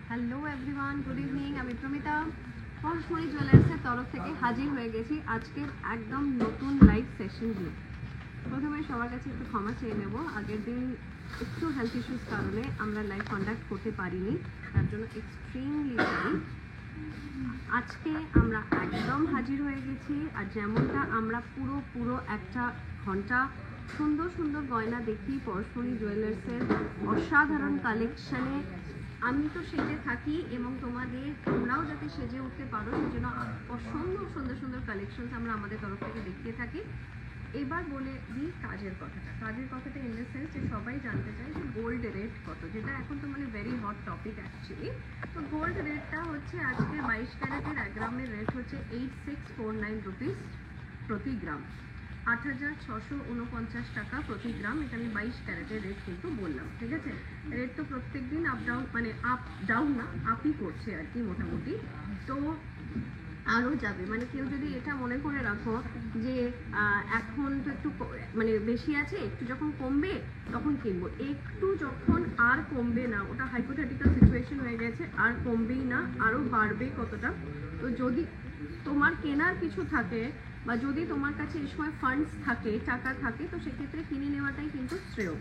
Hello everyone, good evening. আমি প্রমিতা পরশমণি জুয়েলার্সের তরফ থেকে হাজির হয়ে গেছি আজকের একদম নতুন লাইভ সেশন নিয়ে। প্রথমে সবার কাছে একটু ক্ষমা চেয়ে নেব, আগের দিন একটু হেলথ ইস্যুস কারণে আমরা লাইভ কন্ডাক্ট করতে পারিনি, তার জন্য এক্সট্রিমলি সরি। আজকে আমরা একদম হাজির হয়ে গেছি, আর যেমনটা আমরা পুরো একটা ঘন্টা সুন্দর সুন্দর গয়না দেখি পরশমণি জুয়েলার্সের অসাধারণ কালেকশানে। আমি তো সেজে থাকি এবং তোমরাও যাতে সেজে উঠতে পারো সেজন্য অসংখ্য সুন্দর সুন্দর কালেকশনস আমরা আমাদের তরফ থেকে দেখিয়ে থাকি। এবার বলে দিই কাজের কথাটা ইন দ্য সেন্স যে সবাই জানতে চায় যে গোল্ড রেট কত, যেটা এখন তো মানে ভেরি হট টপিক অ্যাকচুয়ালি। তো গোল্ড রেটটা হচ্ছে আজকে 22 ক্যারেটের 1 গ্রামের রেট হচ্ছে 8649 রুপিস প্রতি গ্রাম, 8649 টাকা প্রতি গ্রাম। এটা আমি 22 ক্যারেটের রেট কিন্তু বললাম, ঠিক আছে। রেট তো প্রত্যেক দিন আপ ডাউন, মানে আপ ডাউন না, আপই করছে আর কি মোটামুটি। তো আরও যাবে, মানে কেউ যদি এটা মনে করে রাখো যে এখন তো একটু মানে বেশি আছে, একটু যখন কমবে তখন কিনবো, একটু যখন আর কমবে না, ওটা হাইপোথেটিক্যাল সিচুয়েশন হয়ে গেছে, আর কমবেই না, আরও বাড়বে কতটা। তো যদি তোমার কেনার কিছু থাকে বা যদি তোমার কাছে এই সময় ফান্ডস থাকে, টাকা থাকে, তো সেক্ষেত্রে কিনে নেওয়াটাই কিন্তু শ্রেয়।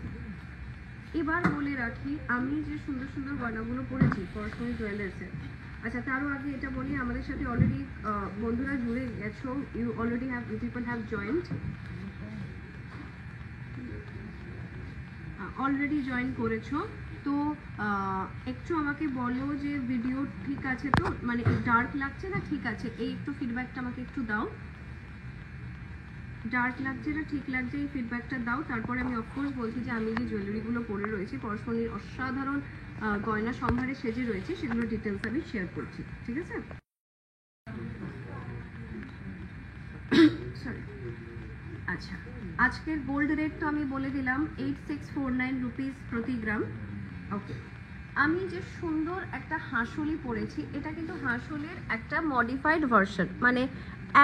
এবার বলে রাখি আমি যে সুন্দর সুন্দর গয়নাগুলো পরেছি পরশমণি জুয়েলার্সের। আচ্ছা, তারও আগে এটা বলি, আমাদের সাথে অলরেডি বন্ধুরা জুড়ে গেছো, you people have joined, already join করেছো। তো একটু আমাকে বলো যে ভিডিও ঠিক আছে তো, মানে ডার্ক লাগছে না? ঠিক আছে, এই একটু ফিডব্যাকটা আমাকে একটু দাও। ডার্ক লাগছে না ঠিক লাগছে, এই ফিডব্যাকটা দাও। তারপরে আমি অফকোর্স বলছি যে আমি যে জুয়েলারিগুলো পরে রয়েছি পরশমণির অসাধারণ গয়না সম্ভারে সেজে রয়েছে, সেগুলো ডিটেলস আমি শেয়ার করছি, ঠিক আছে। সরি। আচ্ছা, আজকের গোল্ড রেট তো আমি বলে দিলাম 8649 রুপিস প্রতি গ্রাম। ওকে, আমি যে সুন্দর একটা হাঁসুলি পরেছি, এটা কিন্তু হাঁসুলির একটা মডিফাইড ভার্সন, মানে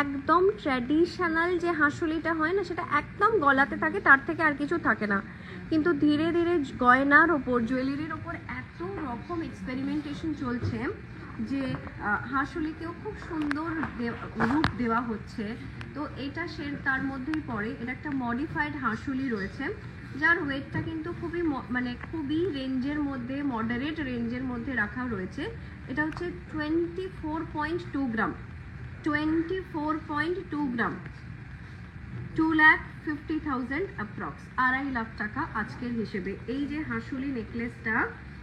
একদম ট্র্যাডিশনাল যে হাঁসুলিটা হয় না, সেটা একদম গলাতে থাকে, তার থেকে আর কিছু থাকে না। কিন্তু ধীরে ধীরে গয়নার ওপর, জুয়েলারির ওপর এত রকম এক্সপেরিমেন্টেশন চলছে যে হাঁসুলিকেও খুব সুন্দর রূপ দেওয়া হচ্ছে। তো এটা তার মধ্যেই পড়ে, এটা একটা মডিফাইড হাঁসুলি রয়েছে, যার ওয়েটটা কিন্তু খুবই রেঞ্জের মধ্যে, মডারেট রেঞ্জের মধ্যে রাখা রয়েছে। এটা হচ্ছে 24.2 গ্রাম, 24.2 গ্রাম, 2,50,000 অ্যাপ্রক্স, 2.5 লাখ টাকা আজকের হিসেবে। এই যে হাঁসুলি নেকলেসটা,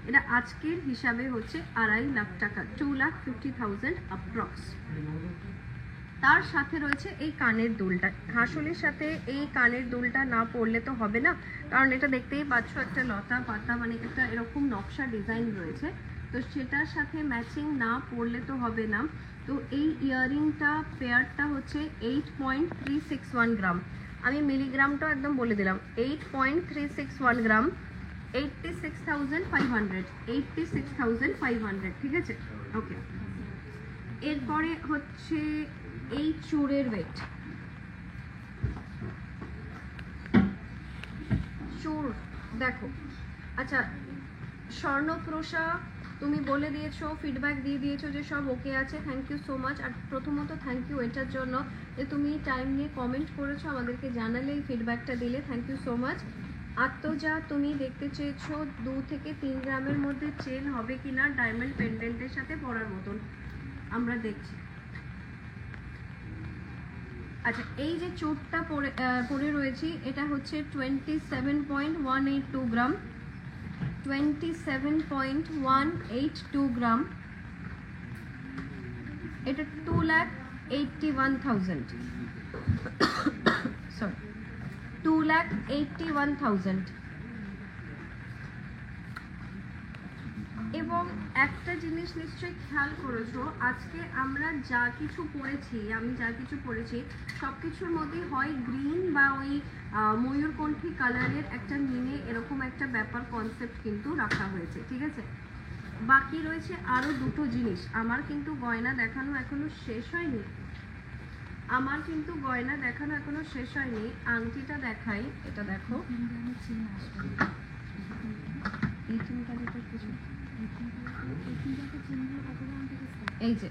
এটা আজকের হিসাবে হচ্ছে 2.5 লাখ টাকা, 2,50,000 অ্যাপ্রক্স। তার সাথে রয়েছে এই কানের দুলটা, হাঁসুলির সাথে এই কানের দুলটা না পরলে তো হবে না, কারণ এটা দেখতেই পাচ্ছ একটা লতা পাতা, মানে একটা এরকম নকশা ডিজাইন রয়েছে, তো সেটার সাথে ম্যাচিং না পরলে তো হবে না। তো এই ইয়াররিংটা পেয়ারটা হচ্ছে 8.361 গ্রাম, আমি মিলিগ্রামটা একদম বলে দিলাম, 8.361 গ্রাম, 86,500, 86,500, ঠিক আছে। ওকে, এরপরে হচ্ছে এই চূড়ের ওয়েট, চূড় দেখো। আচ্ছা, স্বর্ণপ্রসা তুমি বলে দিয়েছো, ফিডব্যাক দিয়ে দিয়েছো যে সব ওকে আছে, থ্যাংক ইউ সো মাচ। আর প্রথমত থ্যাংক ইউ এটার জন্য যে তুমি টাইম নিয়ে কমেন্ট করেছো, আমাদেরকে জানালে, এই ফিডব্যাকটা দিলে, থ্যাংক ইউ সো মাচ। আত্মজা তুমি দেখতে চেয়েছো 2 থেকে 3 গ্রামের মধ্যে চেন হবে কিনা ডায়মন্ড পেন্ডেন্টের সাথে পরার মতন, আমরা দেখছি। আচ্ছা, এই যে চোটটা পরে রয়েছি, এটা হচ্ছে 27.182 গ্রাম, 27.182 গ্রাম, এটা 2,81,000, সরি 2,81,000। এবং একটা জিনিস নিশ্চয়ই খেয়াল করেছো, আজকে আমরা যা কিছু পড়েছি, আমি যা কিছু পড়েছি সব কিছুর মধ্যে হয় গ্রিন বা ওই ময়ূরকণ্ঠী কালারের একটা মিনে এরকম একটা ব্যাপার কনসেপ্ট কিন্তু রাখা হয়েছে, ঠিক আছে। বাকি রয়েছে আরও দুটো জিনিস। আমার কিন্তু গয়না দেখানো এখনো শেষ হয়নি, আংটিটা দেখাই, এটা দেখো, 18 ক্যারেটের কিছু এই যে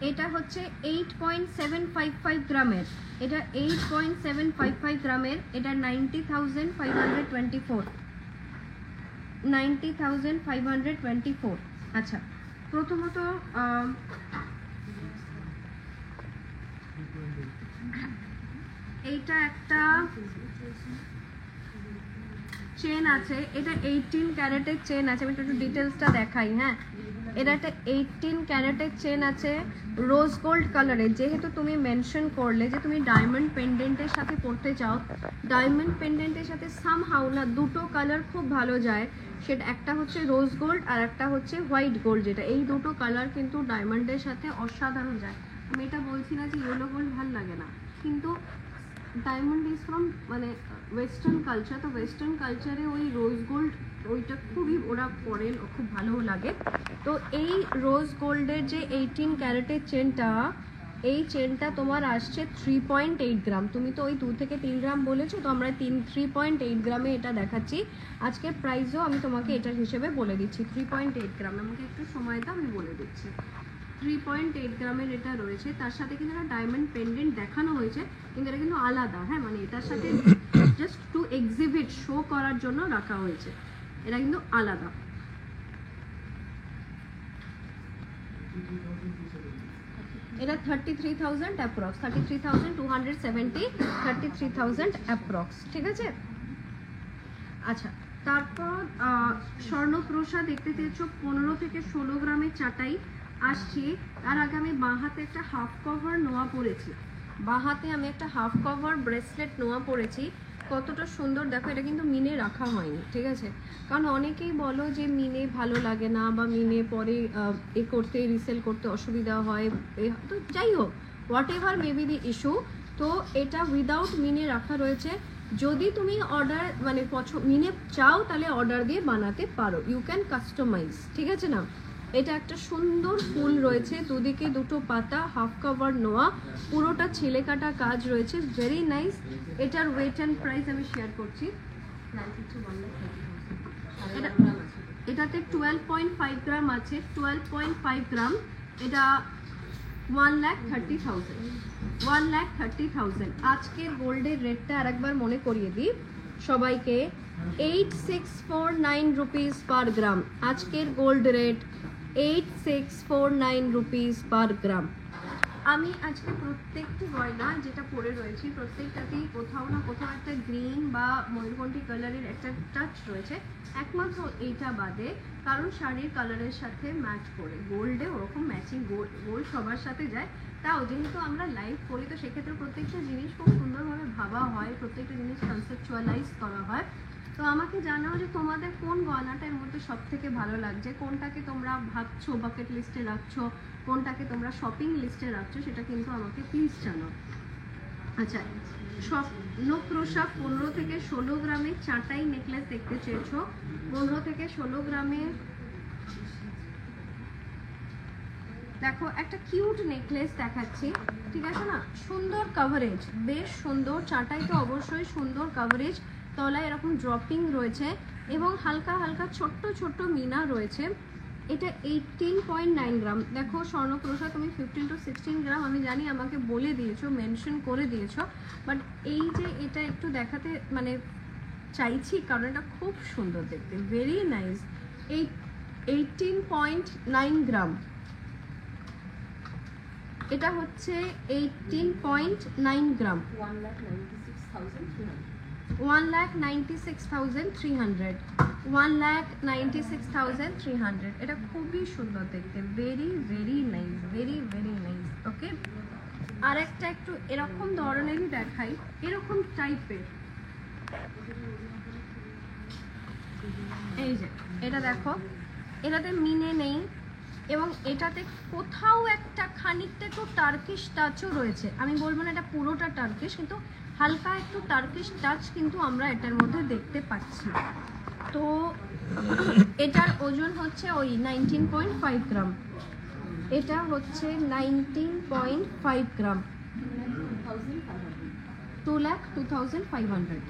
এটা হচ্ছে 8.755 গ্রামের, এটা 8.755 গ্রামের, এটা 90,524 90,524। আচ্ছা, প্রথমত এইটা একটা চেন আছে, এটা 18 ক্যারেটের চেন আছে, আমি একটু ডিটেলসটা দেখাই। হ্যাঁ, এটা একটা 18 ক্যারেটের চেন আছে, রোজ গোল্ড কালারের। যেহেতু তুমি মেনশন করলে যে তুমি ডায়মন্ড পেন্ডেন্টের সাথে পরতে চাও, ডায়মন্ড পেন্ডেন্টের সাথে সামহাউ না দুটো কালার খুব ভালো যায়, সেটা একটা হচ্ছে রোজ গোল্ড আর একটা হচ্ছে হোয়াইট গোল্ড, যেটা এই দুটো কালার কিন্তু ডায়মন্ডের সাথে অসাধারণ যায়। আমি এটা বলছি না যে ইয়েলো গোল্ড ভালো লাগে না, কিন্তু ডায়মন্ড ইজ ফ্রম মানে ওয়েস্টার্ন কালচার, তো ওয়েস্টার্ন কালচারে ওই রোজ গোল্ড ওইটা খুবই ওরা পরেন, খুব ভালো লাগে। তো এই রোজ গোল্ডের যে 18 ক্যারেটের চেনটা, এই চেনটা তোমার আসছে 3.8 গ্রাম। তুমি তো ওই 2 থেকে 3 গ্রাম বলেছো, তো আমরা 3.8 গ্রামে এটা দেখাচ্ছি। আজকের প্রাইসও আমি তোমাকে এটার হিসেবে বলে দিচ্ছি, 3.8 গ্রাম। আমাকে একটু সময় দাও, আমি বলে দিচ্ছি। 3.8 গ্রামের এটা রয়েছে, তার সাথে কিন্তু একটা ডায়মন্ড পেন্ডেন্ট দেখানো হয়েছে, কিন্তু এটা কিন্তু আলাদা। হ্যাঁ, মানে এটার সাথে জাস্ট টু এক্সিবিট, শো করার জন্য রাখা হয়েছে, এটা কিন্তু আলাদা। এটা 33,000 অ্যাপ্রক্স, 33,270, 33,000 অ্যাপ্রক্স, ঠিক আছে। আচ্ছা, তারপর স্বর্ণপ্রসা দেখতে চেয়েছো 15 থেকে 16 গ্রামের চাটাই আসছে। তার আগে আমি বাঁ হাতে একটা হাফ কভার নোয়া পরেছি, বাঁ হাতে আমি একটা হাফ কভার ব্রেসলেট নোয়া পরেছি। কতটা সুন্দর দেখো, এটা কিন্তু মিনে রাখা হয়নি, ঠিক আছে, কারণ অনেকেই বলো যে মিনে ভালো লাগে না বা মিনে পরে এ করতে রিসেল করতে অসুবিধা হয়, তো যাই হোক, what ever may be the issue, তো এটা উইদাউট মিনে রাখা রয়েছে। যদি তুমি অর্ডার মানে মিনে চাও তাহলে অর্ডার দিয়ে বানাতে পারো, ইউ ক্যান কাস্টমাইজ, ঠিক আছে না। এটা একটা সুন্দর ফুল রয়েছে, দুদিকে দুটো পাতা, হাফ কভার নোয়া, পুরোটা ছেলে কাটা কাজ রয়েছে, ভেরি নাইস। এটার ওয়েট অ্যান্ড প্রাইস আমি শেয়ার করছি। এটাতে 12.5 গ্রাম আছে, 12.5 গ্রাম, এটা 1,30,000, 1,30,000। আজকের গোল্ডের রেটটা আরেকবার মনে করিয়ে দিই সবাইকে, 8649 রুপিস পার গ্রাম। আজকের গোল্ড রেট 8649 রুপিস পার গ্রাম। আমি আজকে প্রত্যেকটি গয়না যেটা পরে রয়েছি প্রত্যেকটাতেই কোথাও না কোথাও একটা গ্রিন বা ময়ূরকণ্ঠী কালারের একটা টাচ রয়েছে, একমাত্র এইটা বাদে, কারণ শাড়ির কালারের সাথে ম্যাচ করে। গোল্ডে ওরকম ম্যাচিং গোল্ড সবার সাথে যায়, তাও যেহেতু আমরা লাইভ করি তো সেক্ষেত্রে প্রত্যেকটা জিনিস খুব সুন্দরভাবে ভাবা হয়, প্রত্যেকটা জিনিস কনসেপচুয়ালাইজ করা হয়। তো আমাকে জানাও যে তোমাদের কোন গয়নাটার মধ্যে সব থেকে ভালো লাগছে, কোনটাকে তোমরা ভাবছো বাকেট লিস্টে রাখছো, কোনটাকে তোমরা শপিং লিস্টে রাখছো, সেটা কিন্তু আমাকে প্লিজ জানাও। আচ্ছা, স্বপ্নপ্রসা 15 থেকে 16 গ্রামের চাটাই নেকলেস দেখতে চেয়েছো, 15 থেকে 16 গ্রামের দেখো একটা কিউট নেকলেস দেখাচ্ছি, ঠিক আছে না, সুন্দর কভারেজ, বেশ সুন্দর, চাটাই তো অবশ্যই সুন্দর কভারেজ, তলায় এরকম ড্রপিং রয়েছে এবং হালকা হালকা ছোট্ট ছোট্ট মিনা রয়েছে। এটা 18.9 গ্রাম। দেখো স্বর্ণপ্রসা তুমি 15 to 16 গ্রাম আমি জানি, আমাকে বলে দিয়েছো, মেনশন করে দিয়েছো, বাট এই যে এটা একটু দেখাতে মানে চাইছি কারণ এটা খুব সুন্দর দেখতে, ভেরি নাইস। 18.9 গ্রাম, এটা হচ্ছে 18.9 গ্রাম, 1,96,300, 1,96,300। এটা খুবই সুন্দর দেখতে, very very nice, very very nice. Okay, আর একটা একটু এরকম ধরনেরই দেখাই, এরকম টাইপের, এই যে এটা দেখো, এটাতে মিনে নেই এবং এটাতে কোথাও একটা খানিকটা একটু টার্কিশ টাচও রয়েছে। আমি বলবো না এটা পুরোটা টার্কিশ, কিন্তু হালকা একটু টার্কিশ টাচ কিন্তু আমরা এটার মধ্যে দেখতে পাচ্ছি। তো এটার ওজন হচ্ছে ওই 19.5 গ্রাম, এটা হচ্ছে 19.5 গ্রাম, 2,02,500।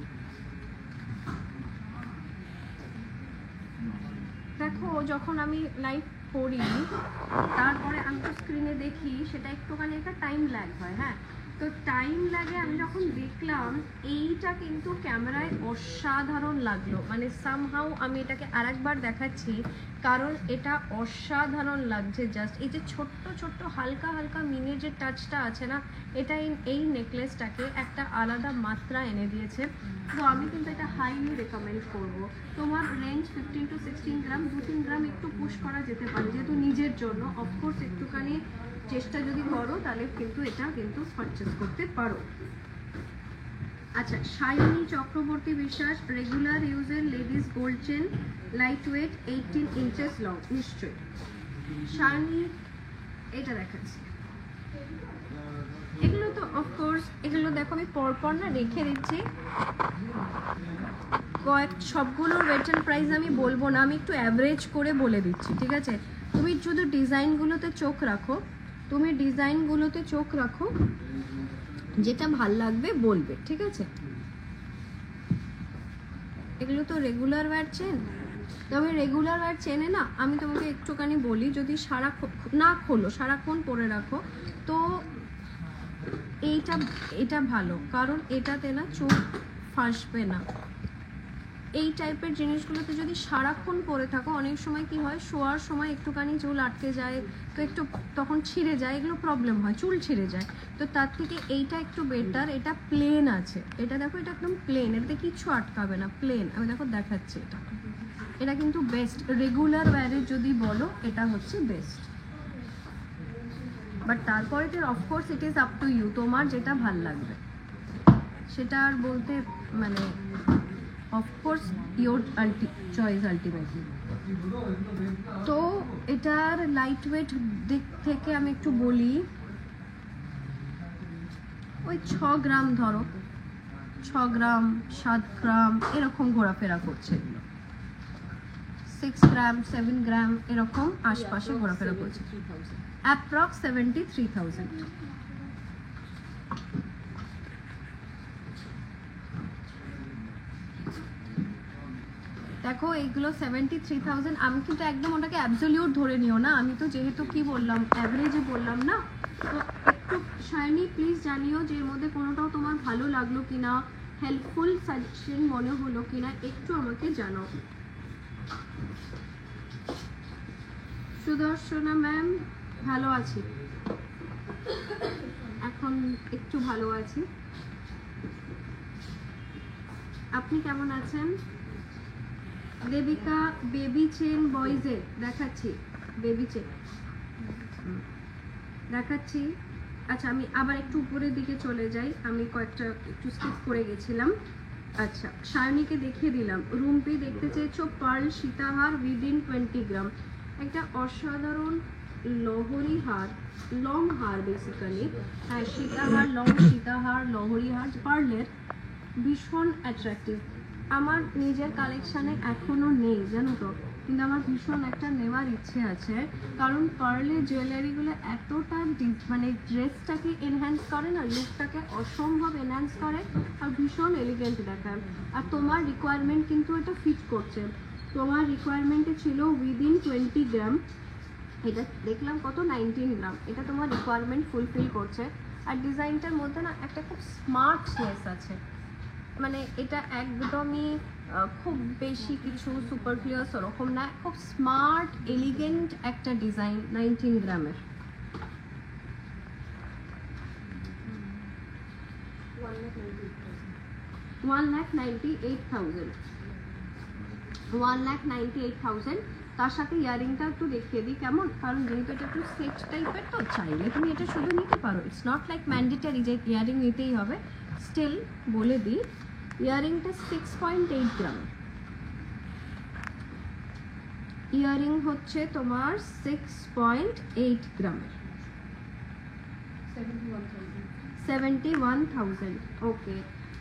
দেখো যখন আমি লাইভ করি তারপরে আমি তো স্ক্রিনে দেখি, সেটা একটুখানি একটা টাইম ল্যাগ হয়। হ্যাঁ, তো টাইম লাগে আমি যখন দেখলাম এইটা কিন্তু ক্যামেরায় অসাধারণ লাগলো, মানে সামহাউ আমি এটাকে আরেকবার দেখাচ্ছি কারণ এটা অসাধারণ লাগছে। জাস্ট এই যে ছোট্ট ছোট্ট হালকা হালকা মিনের যে টাচটা আছে না, এটা এই নেকলেসটাকে একটা আলাদা মাত্রা এনে দিয়েছে। তো আমি কিন্তু এটা হাইলি রেকমেন্ড করব। তোমার রেঞ্জ 15 to 16 গ্রাম, 2-3 গ্রাম একটু পুশ করা যেতে পারে যেহেতু নিজের জন্য। অফকোর্স একটুখানি চেষ্টা যদি করো তাহলে কিন্তু এটা কিন্তু পারচেস করতে পারো। আচ্ছা, শাইনি চক্রবর্তী বিশ্বাস, রেগুলার ইউজের ladies gold chain, light weight, 18 inches long. নিশ্চয়ই শাইনি, এটা দেখাচ্ছি। এগুলো তো অফকোর্স, এগুলো দেখো আমি পরপর না রেখে দিচ্ছি, সবগুলোর ওয়েট অ্যান্ড প্রাইস আমি বলবো না, আমি একটু অ্যাভারেজ করে বলে দিচ্ছি, ঠিক আছে? তুমি শুধু ডিজাইনগুলোতে চোখ রাখো, যেটা ভাল লাগবে বলবে, ঠিক আছে? এগুলো তো রেগুলার ওয়্যার চেন, তবে রেগুলার ওয়্যার চেনে না আমি তোমাকে একটুখানি বলি, যদি সারাক্ষণ পরে রাখো তো এটা ভালো, কারণ এটাতে না চোখ ফাঁসবে না। এই টাইপের জিনিসগুলোতে যদি সারাক্ষণ পরে থাকো, অনেক সময় কি হয়, শোয়ার সময় একটুখানি চুল আটকে যায়, তো একটু তখন ছিঁড়ে যায়, এগুলো প্রবলেম হয়, চুল ছিঁড়ে যায়। তো তার থেকে এইটা একটু বেটার। এটা প্লেন আছে, এটা দেখো, এটা একদম প্লেন, এটাতে কিচ্ছু আটকাবে না, প্লেন। আমি দেখো দেখাচ্ছি, এটা কিন্তু বেস্ট। রেগুলার ওয়্যারের যদি বলো এটা হচ্ছে বেস্ট, বাট তারপরে of course it is up to you, তোমার যেটা ভাল লাগবে সেটা আর বলতে, মানে অফকোর্স ইয়োর চয়েস আলটিমেটলি। তো এটার লাইট ওয়েট দিক থেকে আমি একটু বলি, ওই 6 গ্রাম ধরো, 6 গ্রাম 7 গ্রাম এরকম ঘোরাফেরা করছে, 6 গ্রাম 7 গ্রাম এরকম আশপাশে ঘোরাফেরা করছে, অ্যাপ্রক্স 73,000। দেখো এইগুলো 73,000। আমি কিন্তু একদম ওটাকে অ্যাবসলিউট ধরে নিও না, আমি তো যেহেতু কি বললাম অ্যাভারেজে বললাম না। তো একটু শাইনি প্লিজ জানিও যে এর মধ্যে কোনোটাও তোমার ভালো লাগলো কিনা, হেল্পফুল সাজেশন মনে হলো কিনা, একটু আমাকে জানাও। সুদর্শনা ম্যাম, ভালো আছি, এখন একটু ভালো আছি। আপনি কেমন আছেন? দেবিকা, বেবি চেন বয়েজের দেখাচ্ছি, বেবি চেন দেখাচ্ছি। আচ্ছা, আমি আবার একটু উপরের দিকে চলে যাই, আমি কয়েকটা একটু স্কিপ করে গেছিলাম। আচ্ছা, শায়নিকে দেখিয়ে দিলাম। রুম্পি দেখতে চেয়েছো পার্ল সীতাহার উইদিন 20 গ্রাম, একটা অসাধারণ লহরি হার, লং হার বেসিক্যালি। হ্যাঁ, সীতাহার, লং সীতাহার, লহরি হার পার্লের ভীষণ অ্যাট্রাক্টিভ। আমার নিজের কালেকশানে এখনও নেই জানো তো, কিন্তু আমার ভীষণ একটা নেওয়ার ইচ্ছে আছে, কারণ পার্লের জুয়েলারিগুলো এতটা মানে ড্রেসটাকে এনহ্যান্স করে না, লুকটাকে অসম্ভব এনহ্যান্স করে আর ভীষণ এলিগেন্ট দেখায়। আর তোমার রিকোয়ারমেন্ট কিন্তু এটা ফিট করছে, তোমার রিকোয়ারমেন্টে ছিল উইদিন 20 গ্রাম, এটা দেখলাম কত 19 গ্রাম, এটা তোমার রিকোয়ারমেন্ট ফুলফিল করছে। আর ডিজাইনটার মধ্যে না একটা খুব স্মার্টনেস আছে, মানে এটা একদমই খুব বেশি কিছু সুপার ক্লিয়ার্স ওরকম না, খুব স্মার্ট এলিগেন্ট একটা ডিজাইন 19 গ্রামের। 1,98,000 তার সাথে ইয়ারিংটা একটু দেখিয়ে দিই কেমন, কারণ যেহেতু এটা একটু সেট টাইপের তো চাইলে তুমি এটা শুধু নিতে পারো, ইটস নট লাইক ম্যান্ডেটারি যে ইয়ারিং নিতেই হবে। স্টিল বলে দিই, ইয়ারিংটা 6.8 গ্রাম, ইয়ারিং হচ্ছে তোমার 6.8 গ্রামের, 71,000। ওকে,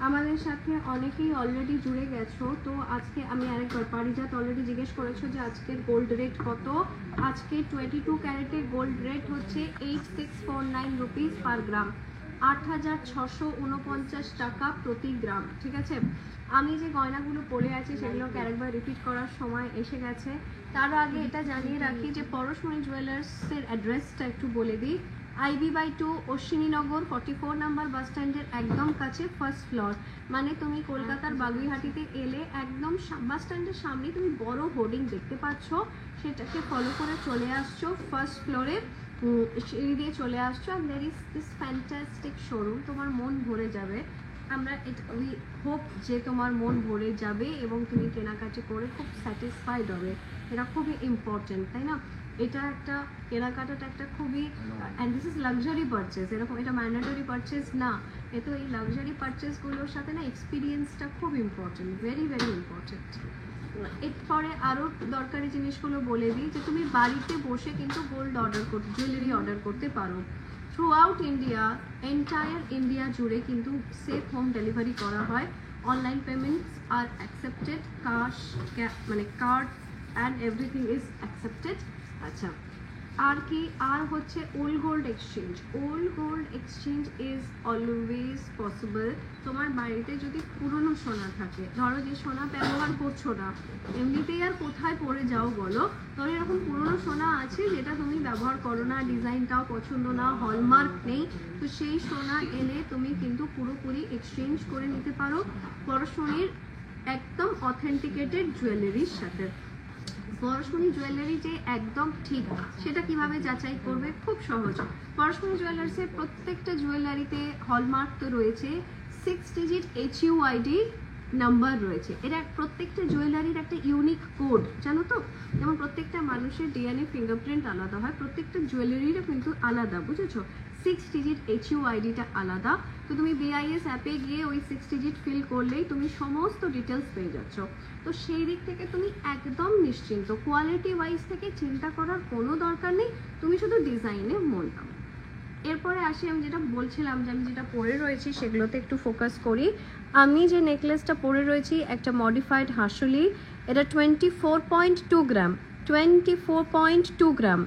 আমাদের সাথে অনেকেই অলরেডি জুড়ে গেছো, তো আজকে আমি আরেকবার, পারিজাত অলরেডি জিজ্ঞেস করেছো যে আজকের গোল্ড রেট কত। আজকে 22 ক্যারেটের গোল্ড রেট হচ্ছে 8649 রুপিস পার গ্রাম, 8,649 টাকা প্রতি গ্রাম। ঠিক আছে, আমি যে গয়নাগুলো পরে আছি সেগুলোকে আরেকবার রিপিট করার সময় এসে গেছে। তার আগে এটা জানিয়ে রাখি যে পরশমণি জুয়েলার্সের অ্যাড্রেসটা একটু বলে দিই। IB/2 অশ্বিনীনগর 44 নাম্বার বাস স্ট্যান্ডের একদম কাছে, ফার্স্ট ফ্লোর। মানে তুমি কলকাতার বাগুইহাটিতে এলে একদম বাস স্ট্যান্ডের সামনে তুমি বড় হোর্ডিং দেখতে পাচ্ছ, সেটাকে ফলো করে চলে আসছো ফার্স্ট ফ্লোরে, সিঁড়ি দিয়ে চলে আসছো। আর there is this fantastic showroom, তোমার মন ভরে যাবে। আমরা উই হোপ যে তোমার মন ভরে যাবে এবং তুমি কেনাকাটি করে খুব স্যাটিসফাইড হবে। এটা খুবই ইম্পর্টেন্ট, তাই না? এটা একটা কেনাকাটাটা একটা খুবই, and this is luxury purchase, এরকম এটা ম্যান্ডেটরি পারচেস না। তো এই লাক্সারি পারচেসগুলোর সাথে না এক্সপিরিয়েন্সটা খুব ইম্পর্টেন্ট, ভেরি ভেরি ইম্পর্টেন্ট। এরপরে আরও দরকারি জিনিসগুলো বলে দিই যে তুমি বাড়িতে বসে কিন্তু গোল্ড অর্ডার করতে, জুয়েলারি অর্ডার করতে পারো। Through out India, entire India জুড়ে কিন্তু সেফ হোম ডেলিভারি করা হয়। অনলাইন পেমেন্টস আর অ্যাকসেপ্টেড, মানে card and everything is accepted. আচ্ছা, আর কি, আর হচ্ছে old gold exchange. Old gold exchange is always possible. তোমার বাড়িতে যদি পুরনো সোনা থাকে, ধরো যে সোনা ব্যবহার করছো না, এমনিতেই আর কোথায় পরে যাও বলো, তো এরকম পুরনো সোনা আছে যেটা তুমি ব্যবহার করো না, ডিজাইনটাও পছন্দ না, হলমার্ক নেই, তো সেই সোনা এনে তুমি কিন্তু পুরোপুরি এক্সচেঞ্জ করে নিতে পারো পরশমণির একদম অথেন্টিকেটেড জুয়েলারির সাথে। পরশমণি জুয়েলারি যে একদম ঠিক সেটা কিভাবে যাচাই করবে? খুব সহজ। পরশমণি জুয়েলার্সের প্রত্যেকটা জুয়েলারিতে হলমার্ক তো রয়েছে, 6 ডিজিট HUID নাম্বার রয়েছে। এটা প্রত্যেকটা জুয়েলারির একটা ইউনিক কোড, জানো তো? যেমন প্রত্যেকটা মানুষের DNA ফিঙ্গারপ্রিন্ট আলাদা হয়, প্রত্যেকটা জুয়েলারিরও কিন্তু আলাদা, বুঝেছো? 6 ডিজিট HUIDটা আলাদা। তো তুমি BIS অ্যাপে গিয়ে ওই 6 ডিজিট ফিল করলেই তুমি সমস্ত ডিটেলস পেয়ে যাচ্ছ। তো সেই দিক থেকে তুমি একদম নিশ্চিন্ত, কোয়ালিটি ওয়াইজ থেকে চিন্তা করার কোনো দরকার নেই, তুমি শুধু ডিজাইনে মন দাও। এরপরে আসি, আমি যেটা বলছিলাম যে আমি যেটা পরে রয়েছি সেগুলোতে একটু ফোকাস করি। আমি যে নেকলেসটা পরে রয়েছি একটা মডিফাইড হাসুলি, এটা 24.2 গ্রাম, 24.2 গ্রাম,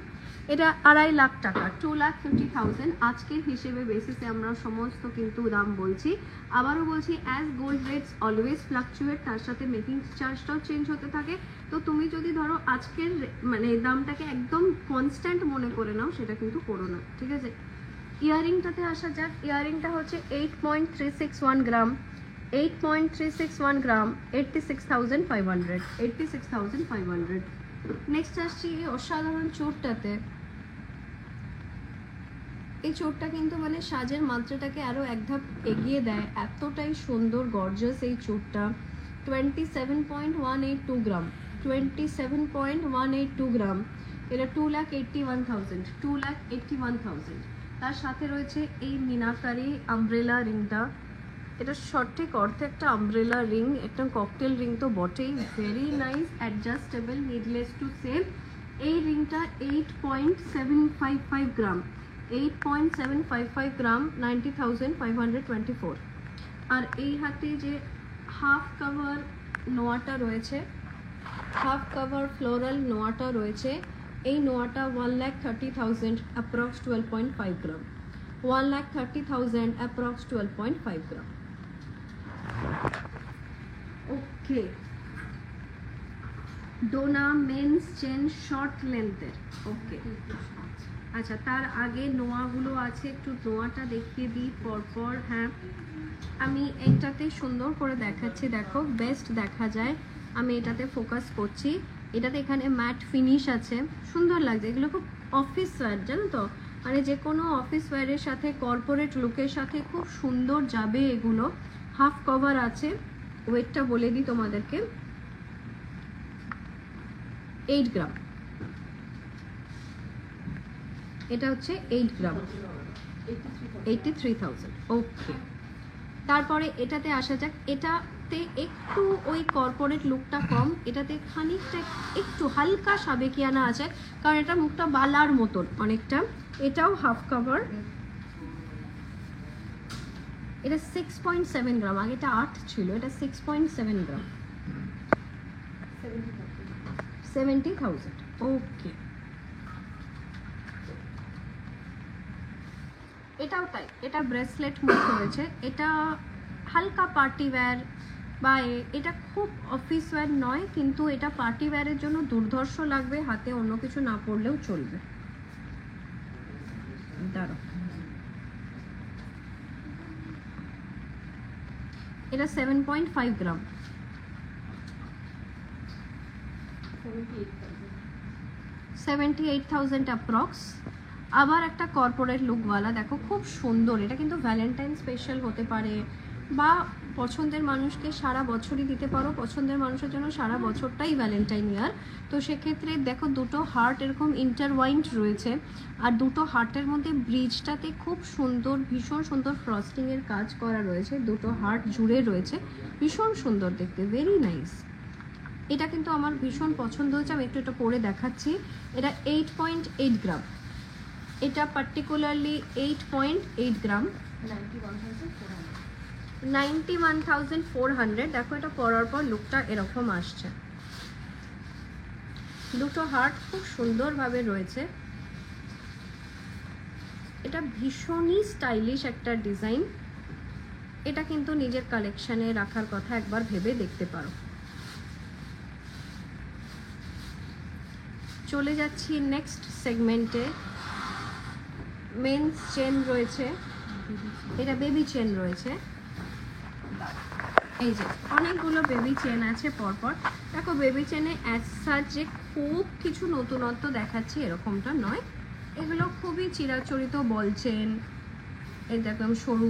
এটা 2.5 লাখ টাকা, 2,50,000 আজকের হিসেবে বেসিসে আমরা সমস্ত কিন্তু দাম বলছি। আবারও বলছি, as gold rates always fluctuate, তার সাথে মেকিং চার্জটাও চেঞ্জ হতে থাকে। তো তুমি যদি ধরো আজকের মানে দামটাকে একদম কনস্ট্যান্ট মনে করে নাও, সেটা কিন্তু করো না, ঠিক আছে? ইয়াররিংটাতে আসা যাক। ইয়াররিংটা হচ্ছে 8.361 গ্রাম, 8.361 গ্রাম, 86,500, 86,500। নেক্সট আসছি এই অসাধারণ চোরটাতে। এই চোরটা কিন্তু মানে সাজের মাত্রাটাকে আরও এক ধাপ এগিয়ে দেয়, এতটাই সুন্দর গর্জাস এই চোরটা। 27.182 গ্রাম, 27.182 গ্রাম, এটা 2,81,000, 2,81,000। তার সাথে রয়েছে এই মিনাকারি আমব্রেলা রিংটা, এটা সঠিক অর্থে একটা আমব্রেলা রিং, একটা ককটেল রিং তো বটেই, very nice, adjustable, needless to say. এই রিংটা 8.755 গ্রাম, 8.755 গ্রাম, 90,524। আর এই হাতে যে হাফ কাভার নোয়াটা রয়েছে, হাফ কাভার ফ্লোরাল নোয়াটা রয়েছে, এই নোয়াটা 1,30,000 অ্যাপ্রক্স 12.5 গ্রাম, 1,30,000 অ্যাপ্রক্স 12.5 গ্রাম। ওকে, ডোনা মেন্স চেন শর্ট লেন্থের। ওকে, আচ্ছা, তার আগে নোয়াগুলো আছে, একটু নোয়াটা দেখিয়ে দিই পরপর। হ্যাঁ, আমি এইটাতে সুন্দর করে দেখাচ্ছি, দেখো বেস্ট দেখা যায়, আমি এটাতে ফোকাস করছি। এটাতে এখানে ম্যাট ফিনিশ আছে, সুন্দর লাগছে। এগুলো খুব অফিস ওয়্যার, জানো তো, মানে যে কোনো অফিস ওয়্যারের সাথে, কর্পোরেট লুকের সাথে খুব সুন্দর যাবে এগুলো। হাফ কভার আছে, ওয়েটটা বলে দিই তোমাদেরকে, 8 গ্রাম, এটা হচ্ছে 8 গ্রাম, 83,000। ওকে, তারপরে এটাতে আসা যাক। এটাতে একটু ওই কর্পোরেট লুকটা কম, এটাতে খানিকটা একটু হালকা সাবেকিয়ানা আছে, কারণ এটা মুখটা বালার মতন অনেকটা। এটাও হাফ কাভার, এটা 6.7 গ্রাম, আগে এটা 8 ছিল, এটা 6.7 গ্রাম, 70,000। ওকে, এটা এটাও তাই, এটা ব্রেসলেট মুখ রয়েছে, এটা হালকা পার্টি ওয়্যার বা এটা খুব অফিস ওয়্যার নয়, কিন্তু এটা পার্টি ওয়্যারের জন্য দুর্ধর্ষ লাগবে, হাতে অন্য কিছু না পরলেও চলবে। দাঁড়াও, এটা 7.5 গ্রাম, 78,000 অ্যাপ্রক্স। আবার একটা কর্পোরেট লুকওয়ালা, দেখো খুব সুন্দর। এটা কিন্তু ভ্যালেন্টাইন স্পেশাল হতে পারে বা পছন্দের মানুষকে সারা বছরই দিতে পারো, পছন্দের মানুষের জন্য সারা বছরটাই ভ্যালেন্টাইন ইয়ার। তো সেক্ষেত্রে দেখো দুটো হার্ট এরকম ইন্টারওয়াইন্ড রয়েছে, আর দুটো হার্টের মধ্যে ব্রিজটাতে খুব সুন্দর, ভীষণ সুন্দর ফ্রস্টিংয়ের কাজ করা রয়েছে, দুটো হার্ট জুড়ে রয়েছে, ভীষণ সুন্দর দেখতে, ভেরি নাইস। এটা কিন্তু আমার ভীষণ পছন্দ হয়েছে, আমি একটু এটা পরে দেখাচ্ছি। এটা 8.8 গ্রাম, এটা পার্টিকুলারলি 8.8 গ্রাম, 91,400। দেখো এটা পরার পর লুকটা এরকম আসছে, দুটো হার্ট খুব সুন্দরভাবে রয়েছে। এটা ভীষণই স্টাইলিশ একটা ডিজাইন, এটা কিন্তু নিজের কালেকশনে রাখার কথা একবার ভেবে দেখতে পারো। চলে যাচ্ছি নেক্সট সেগমেন্টে। মেন্স চেন রয়েছে, এটা বেবি চেন রয়েছে, এই যে অনেকগুলো বেবি চেন আছে পরপর। দেখো বেবি চেনে অ্যাজ সাচ যে খুব কিছু নতুনত্ব দেখাচ্ছি এরকমটা নয়, এগুলো খুবই চিরাচরিত বল চেন। এই দেখো সরু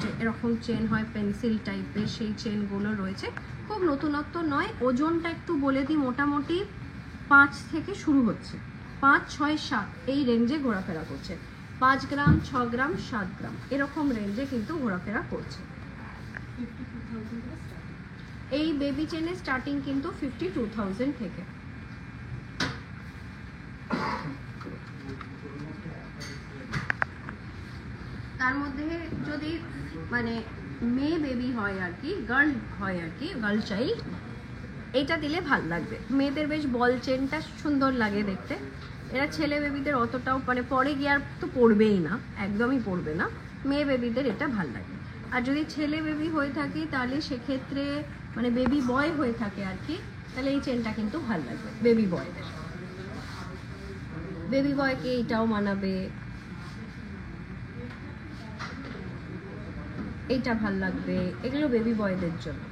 যে এরকম চেন হয় পেন্সিল টাইপের, সেই চেনগুলো রয়েছে, খুব নতুনত্ব নয়। ওজনটা একটু বলে দিই, মোটামুটি 5 থেকে শুরু হচ্ছে, 5, 6, 7 এই রেঞ্জে ঘোরাফেরা করছে। 5 গ্রাম, 6 গ্রাম, 7 গ্রাম এরকম রেঞ্জে কিন্তু ঘোরাফেরা করছে। এই বেবি চেনের স্টার্টিং কিন্তু 52,000 থেকে। তার মধ্যে যদি মানে মেয়ে বেবি হয় আর কি, গার্ল হয় আর কি, গার্ল চাইল্ড, এটা দিলে ভাল লাগবে। মেয়েদের বেশ বল চেনটা সুন্দর লাগে দেখতে, এরা ছেলে বেবিদের অতটাও মানে পরে গিয়ে আর তো পড়বেই না, একদমই পড়বে না, মেয়ে বেবিদের এটা ভাল লাগে। আর যদি ছেলে বেবি হয়ে থাকে তাহলে সেক্ষেত্রে মানে বেবি বয় হয়ে থাকে আর কি, তাহলে এই চেনটা কিন্তু ভাল লাগবে বেবি বয়দের। বেবি বয়কে এইটাও মানাবে, এইটা ভাল লাগবে, এগুলো বেবি বয়দের জন্য।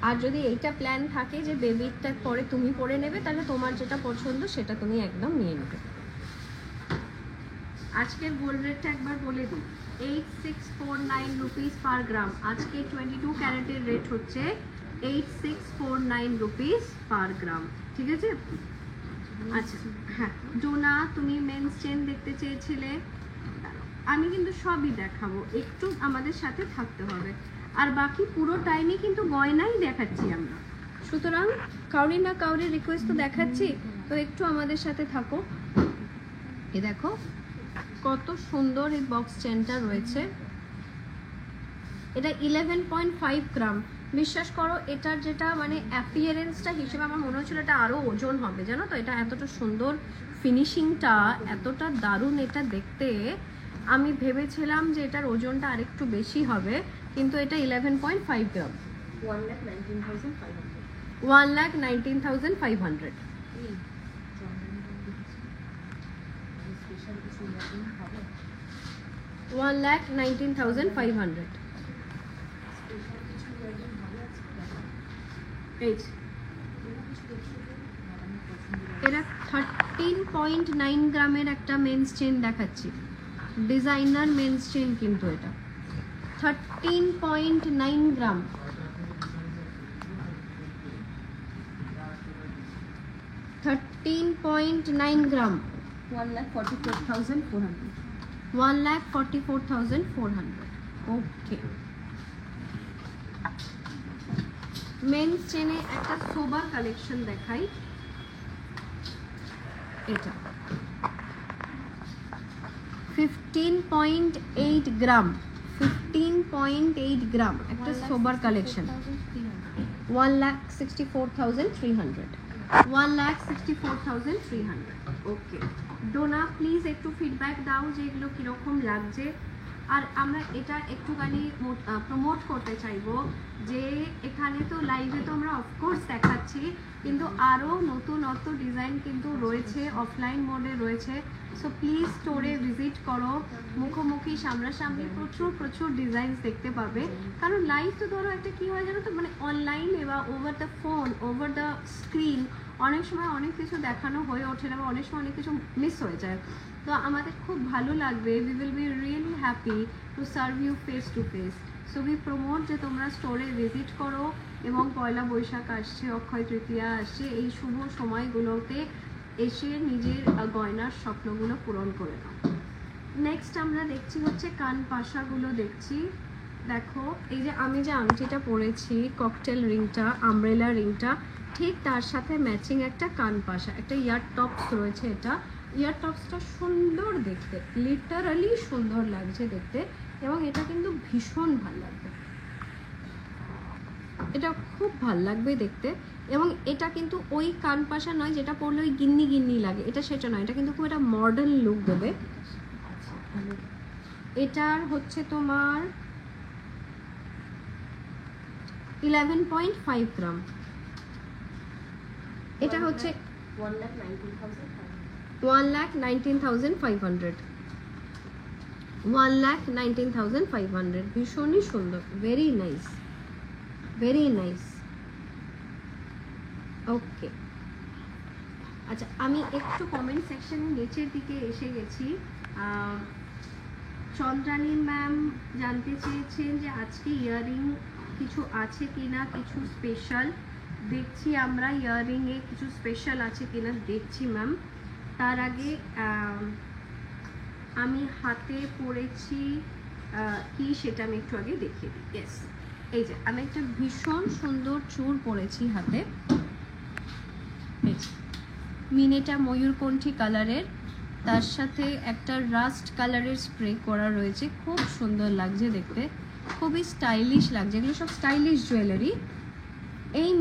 আর যদি এইটা প্ল্যান থাকে যে বেবিটা পরে তুমি পরে নেবে, তাহলে তোমার যেটা পছন্দ সেটা তুমি একদম নিয়ে নেবে। আজকের গোল্ড রেটটা একবার বলে দিই, 8649 রুপিস পার গ্রাম। আজকে 22 ক্যারেটের রেট হচ্ছে 8649 রুপিস পার গ্রাম, ঠিক আছে? আচ্ছা হ্যাঁ, ডোনা তুমি মেন্স চেন দেখতে চেয়েছিলে, আমি কিন্তু সবই দেখাবো, একটু আমাদের সাথে থাকতে হবে। আর বাকি পুরো টাইমে কিন্তু গয়নাই দেখাচ্ছি আমরা, সুতরাং কাউরি না কাউরি রিকোয়েস্ট তো দেখাচ্ছি, তো একটু আমাদের সাথে থাকো। এ দেখো কত সুন্দর এই বক্স চেনটা রয়েছে, এটা 11.5 গ্রাম। বিশ্বাস করো এটার যেটা মানে অ্যাপিয়ারেন্সটা হিসেবে আমার মনে হচ্ছিল এটা আরও ওজন হবে, জানো তো? এটা এতটা সুন্দর ফিনিশিংটা, এতটা দারুণ এটা দেখতে, আমি ভেবেছিলাম যে এটার ওজনটা আরেকটু বেশি হবে, কিন্তু এটা 11.5 গ্রাম, 1,19,500। 1,19,500। এটা 13.9 গ্রামের একটা মেন্স চেন দেখাচ্ছি, ডিজাইনার মেন্স চেন কিন্তু এটা 13.9 গ্রাম। 13.9 গ্রাম, 1,44,400। 1,44,400। ওকে, মেন্স চেনে একটা সোবার কালেকশন দেখাই, এটা 15.8 গ্রাম, 15.8 গ্রাম একটা সোবার কালেকশন, 1,64,300। 1,64,300। ওকে ডোনা, প্লিজ একটু ফিডব্যাক দাও যে এগুলো কীরকম লাগছে। আর আমরা এটা একটুখানি প্রমোট করতে চাইবো যে এখানে তো লাইভে তো আমরা অফকোর্স দেখাচ্ছি, কিন্তু আরও নতুনত্ব ডিজাইন কিন্তু রয়েছে, অফলাইন মোডে রয়েছে। সো প্লিজ স্টোরে ভিজিট করো, মুখোমুখি সামনাসামনি প্রচুর প্রচুর ডিজাইনস দেখতে পাবে। কারণ লাইভ তো ধরো একটা কী হয় জানো তো, মানে অনলাইনে বা over the phone, over the screen অনেক সময় অনেক কিছু দেখানো হয়ে ওঠে না, বা অনেক সময় অনেক কিছু মিস হয়ে যায়। তো আমাদের খুব ভালো লাগবে, we will be really happy to serve you face to face. So we promote যে তোমরা স্টোরে ভিজিট করো, এবং পয়লা বৈশাখ আসছে, অক্ষয় তৃতীয়া আসছে, এই শুভ সময়গুলোতে এসে নিজের গয়নার স্বপ্নগুলো পূরণ করে নাও। নেক্সট আমরা দেখছি হচ্ছে কান পাশাগুলো দেখছি। দেখো এই যে আমি যে আংটিটা পরেছি, ককটেল রিংটা, আমব্রেলা রিংটা, ঠিক তার সাথে ম্যাচিং একটা কান পাশা, একটা ইয়ার টপস রয়েছে। এটা ইয়ার টপসটা সুন্দর দেখতে, লিটারালি সুন্দর লাগছে দেখতে, এবং এটা কিন্তু ভীষণ ভালো লাগবে, এটা খুব ভাল লাগবে দেখতে। এবং এটা কিন্তু ওই কান পাশা নয় যেটা পরলে ওই গিন্নি গিন্নি লাগে, এটা সেটা নয়, এটা কিন্তু খুব একটা মডার্ন লুক দেবে। এটার হচ্ছে তোমার 11.5 গ্রাম। এটা হচ্ছে 1,19,500, 1,19,500। ভীষণই সুন্দর, ভেরি নাইস, ভেরি নাইস। ওকে আচ্ছা, আমি একটু কমেন্ট সেকশনে নিচের দিকে এসে গেছি। চন্দ্রানী ম্যাম জানতে চেয়েছেন যে আজকে ইয়াররিং কিছু আছে কিনা, কিছু স্পেশাল দেখছি আমরা, ইয়াররিংয়ে কিছু স্পেশাল আছে কিনা দেখছি ম্যাম। তার আগে আমি হাতে পরেছি কি সেটা আমি একটু আগে দেখিয়ে দিই। ইয়েস, এই যে আমি একটা ভীষণ সুন্দর চূড় পরেছি হাতে, মিনেটা ময়ূরকণ্ঠী কালারের, তার সাথে একটা রাস্ট কালারের স্প্রে করা রয়েছে, খুব সুন্দর লাগছে দেখতে, খুবই স্টাইলিশ লাগছে, এগুলো সব স্টাইলিশ জুয়েলারি। এই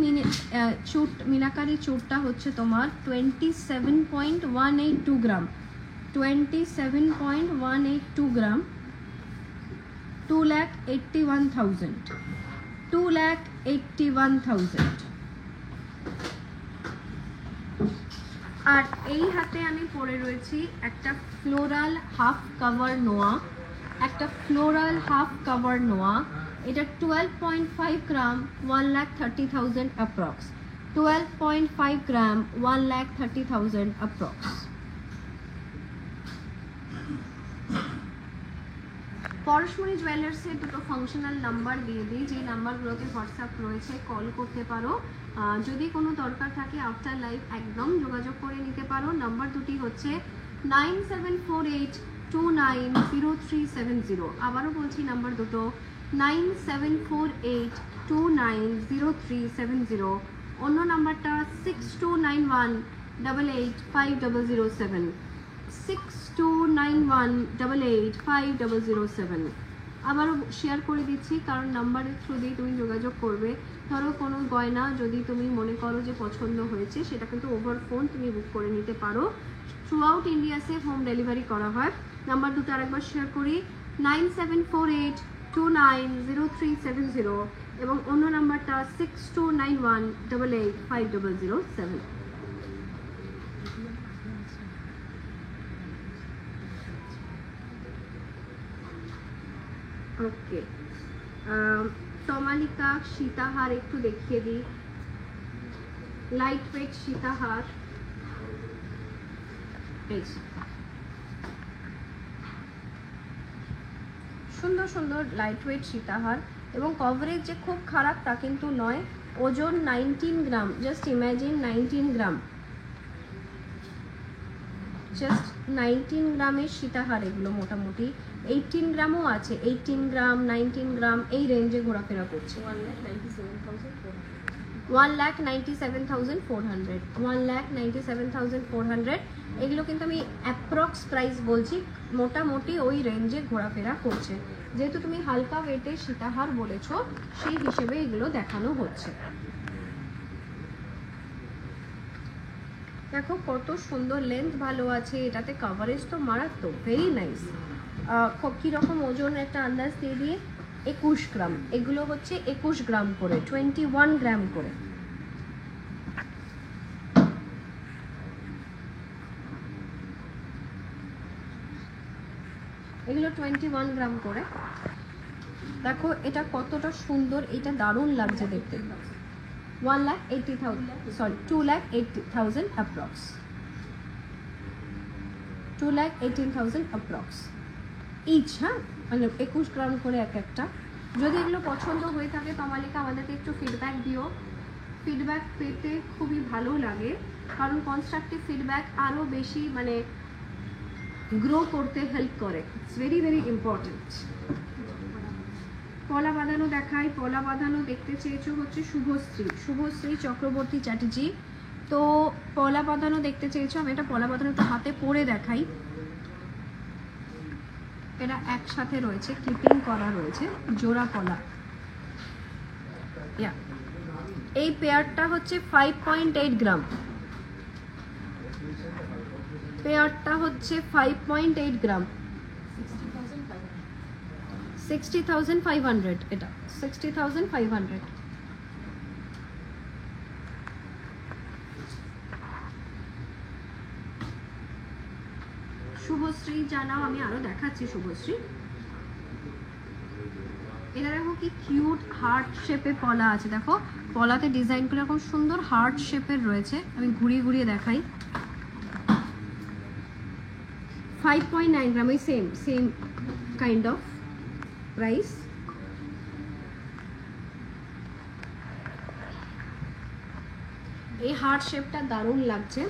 মিনাকারি চূড়টা হচ্ছে তোমার 27.182 গ্রাম, 27.182 গ্রাম, 2,81,000, 2,81,000। আর এই হাতে আমি পরে রয়েছি একটা ফ্লোরাল হাফ কাভার নোয়া, একটা ফ্লোরাল হাফ কাভার নোয়া। এটা 12.5 গ্রাম, 1,30,000 অ্যাপ্রক্স, 12.5 গ্রাম, 1,30,000 অ্যাপ্রক্স। পরশমণি জুয়েলার্সের দুটো ফাংশনাল নাম্বার দিয়ে দিই, যে নাম্বারগুলোতে হোয়াটসঅ্যাপ রয়েছে, কল করতে পারো। যদি কোনো দরকার থাকে আফটার লাইভ একদম যোগাযোগ করে নিতে পারো। নাম্বার দুটি হচ্ছে 9748290370। আবারও বলছি নাম্বার দুটো 9748290370। অন্য নাম্বারটা 6291885007, 6291885007। আবারও শেয়ার করে দিচ্ছি, কারণ নাম্বারের থ্রু দিয়ে তুমি যোগাযোগ করবে। ধরো কোনো গয়না যদি তুমি মনে করো যে পছন্দ হয়েছে, সেটা কিন্তু ওভার ফোন তুমি বুক করে নিতে পারো। Through out India safe home delivery করা হয়। নাম্বার দুটো আরেকবার শেয়ার করি, 9748290370, এবং অন্য নাম্বারটা 6291885007। ওকে, তমালিকা সীতাহার একটু দেখিয়ে দিই, লাইট ওয়েট সীতাহার। সুন্দর সুন্দর লাইট ওয়েট সীতাহার, এবং কভারেজ যে খুব খারাপ তা কিন্তু নয়। ওজন 19 গ্রাম, জাস্ট ইমাজিন 19 গ্রাম, জাস্ট 19 গ্রামের সীতাহার। এগুলো মোটামুটি 18 গ্রামও আছে, 18 গ্রাম 19 গ্রাম এই রেঞ্জে ঘোরাফেরা করছে। 1,97,400, 1,97,400। এগুলো কিন্তু আমি অ্যাপ্রক্স প্রাইস বলছি, মোটামুটি ওই রেঞ্জে ঘোরাফেরা করছে। যেহেতু তুমি হালকা ওয়েটের সীতাহার বলেছো, সেই হিসেবে এগুলো দেখানো হচ্ছে। দেখো কত সুন্দর, লেন্থ ভালো আছে, এটাতে কভারেজ তো মারাত্মক, ভেরি নাইস। কীরকম ওজন একটা আন্দাজ দিয়ে দিয়ে, 21 গ্রাম, এগুলো হচ্ছে 21 গ্রাম করে, 21 গ্রাম করে। এগুলো 21 গ্রাম করে। দেখো এটা কতটা সুন্দর, এটা দারুণ লাগছে দেখতে। 1,80,000, সরি 2,80,000 অ্যাপ্রক্স, 2,18,000 অ্যাপ্রক্স ইচ। হ্যাঁ, মানে 21 গ্রাম করে এক একটা। যদি এগুলো পছন্দ হয়ে থাকে তমালিকা আমাদেরকে একটু ফিডব্যাক দিও। ফিডব্যাক পেতে খুবই ভালো লাগে, কারণ কনস্ট্রাকটিভ ফিডব্যাক আরও বেশি মানে গ্রো করতে হেল্প করে। It's very very important. পলা বাঁধানো দেখাই। পলা বাঁধানো দেখতে চেয়েছো হচ্ছে শুভশ্রী চক্রবর্তী চ্যাটার্জি। তো পলা বাঁধানো দেখতে চেয়েছো, আমি এটা পলা বাঁধানো একটু হাতে পরে দেখাই। এটা একসাথে রয়েছে, ক্লিপিং করা রয়েছে, জোড়া পলা। এই পেয়ারটা হচ্ছে 5.8 গ্রাম, পেয়ারটা হচ্ছে 5.8 গ্রাম, 60,500, এটা 60,500। শুভশ্রী জানাও, আমি আরো দেখাচ্ছি শুভশ্রী। এটা দেখো কি কিউট হার্ট শেপে পলা আছে, দেখো পলাতে ডিজাইনগুলো এরকম সুন্দর হার্ট শেপের রয়েছে। আমি ঘুরিয়ে ঘুরিয়ে দেখাই। 5.9 গ্রাম, ওই সেম কাইন্ড অফ প্রাইস। এই হার্ট শেপটা দারুণ লাগছে।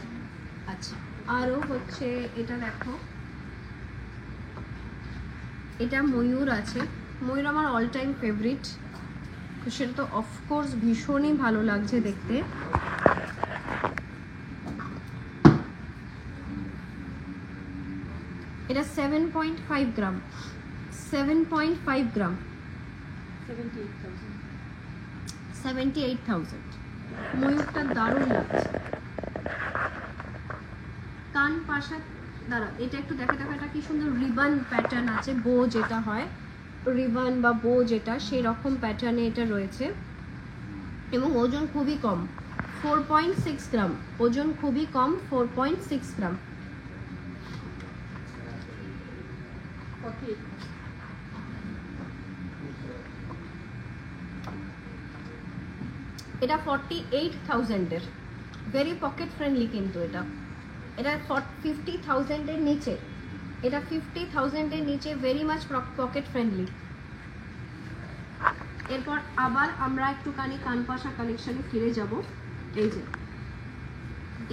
আচ্ছা, আরও হচ্ছে এটা দেখো, এটা ময়ূর আছে। ময়ূর আমার অল টাইম ফেভারিট, তো সেটা তো অফকোর্স ভীষণই ভালো লাগছে দেখতে। এটা 7.5 গ্রাম, 7.5 গ্রাম, 78,000। ময়ূরটা দারুণ লাগছে। কান পাশা, দাঁড়া এটা একটু দেখা, এটা কি সুন্দর রিবন প্যাটার্ন আছে, বো যেটা হয় রিবন বা বো যেটা, সেই রকম প্যাটার্নে এটা রয়েছে। এবং ওজন খুবই কম, 4.6 গ্রাম, ওজন খুবই কম, 4.6 গ্রাম। এটা 48,000 এর, ভেরি পকেট ফ্রেন্ডলি কিন্তু এটা 50,000 এর নিচে, এটা 50,000 এর নিচে, ভেরি মাচ পকেট ফ্রেন্ডলি। এরপর আবার আমরা একটুখানি কানপাশা কালেকশনে ফিরে যাব। এই যে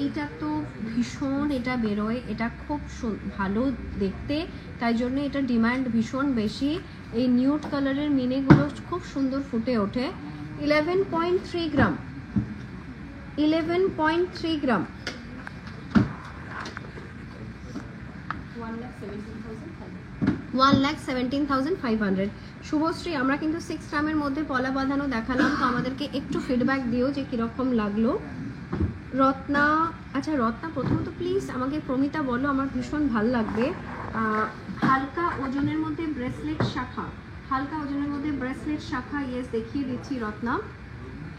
এটা তো ভীষণ, এটা বেরোয়, এটা খুব ভালো দেখতে, তাই জন্য এটা ডিমান্ড ভীষণ বেশি। এই নিউড কালারের মিনেগুলো খুব সুন্দর ফুটে ওঠে। 11.3 গ্রাম, 11.3 গ্রাম, 1,17,500। শুভশ্রী, আমরা কিন্তু 6 গ্রামের মধ্যে পলা বাঁধানো দেখালাম, তো আমাদেরকে একটু ফিডব্যাক দিও যে কিরকম লাগলো। রত্না, আচ্ছা রত্না প্রথমত প্লিজ আমাকে প্রমিতা বলো, আমার ভীষণ ভালো লাগবে। হালকা ওজনের মধ্যে ব্রেসলেট শাখা, হালকা ওজনের মধ্যে ব্রেসলেট শাখা, ইয়েস দেখিয়ে দিচ্ছি রত্না।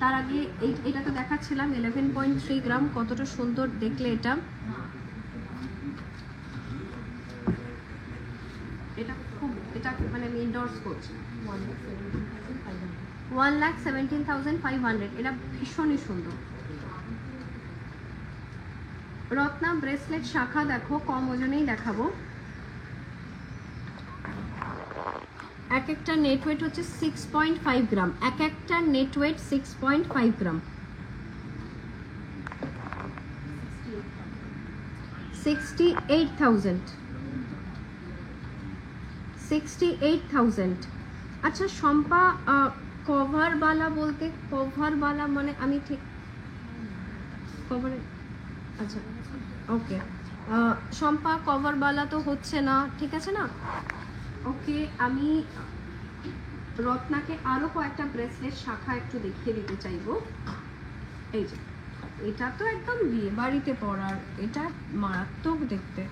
তার আগে এটা তো দেখাচ্ছিলাম 11.3 গ্রাম, কতটা সুন্দর দেখলে এটা। এটা খুব, এটা মানে আমি এন্ডোর্স করছি। 1,17,500, এটা ভীষণই সুন্দর। রত্না ব্রেসলেট শাখা দেখো, কম ওজনেই দেখাবো। এক একটা নেট ওয়েট হচ্ছে 6.5 গ্রাম, এক একটা নেট ওয়েট 6.5 গ্রাম। 68,000, 68,000। আচ্ছা শম্পা, কভারবালা বলতে, কভারবালা মানে আমি ঠিক কভার, আচ্ছা ওকে শম্পা, কভারবালা তো হচ্ছে না, ঠিক আছে না, ওকে। আমি রত্নাকে আরো কয়েকটা ব্রেসলেট শাখা একটু দেখিয়ে দিতে চাইবো। এই যে এটা তো একদম বিয়ে বাড়িতে পরার, এটা মারাত্মক দেখতে,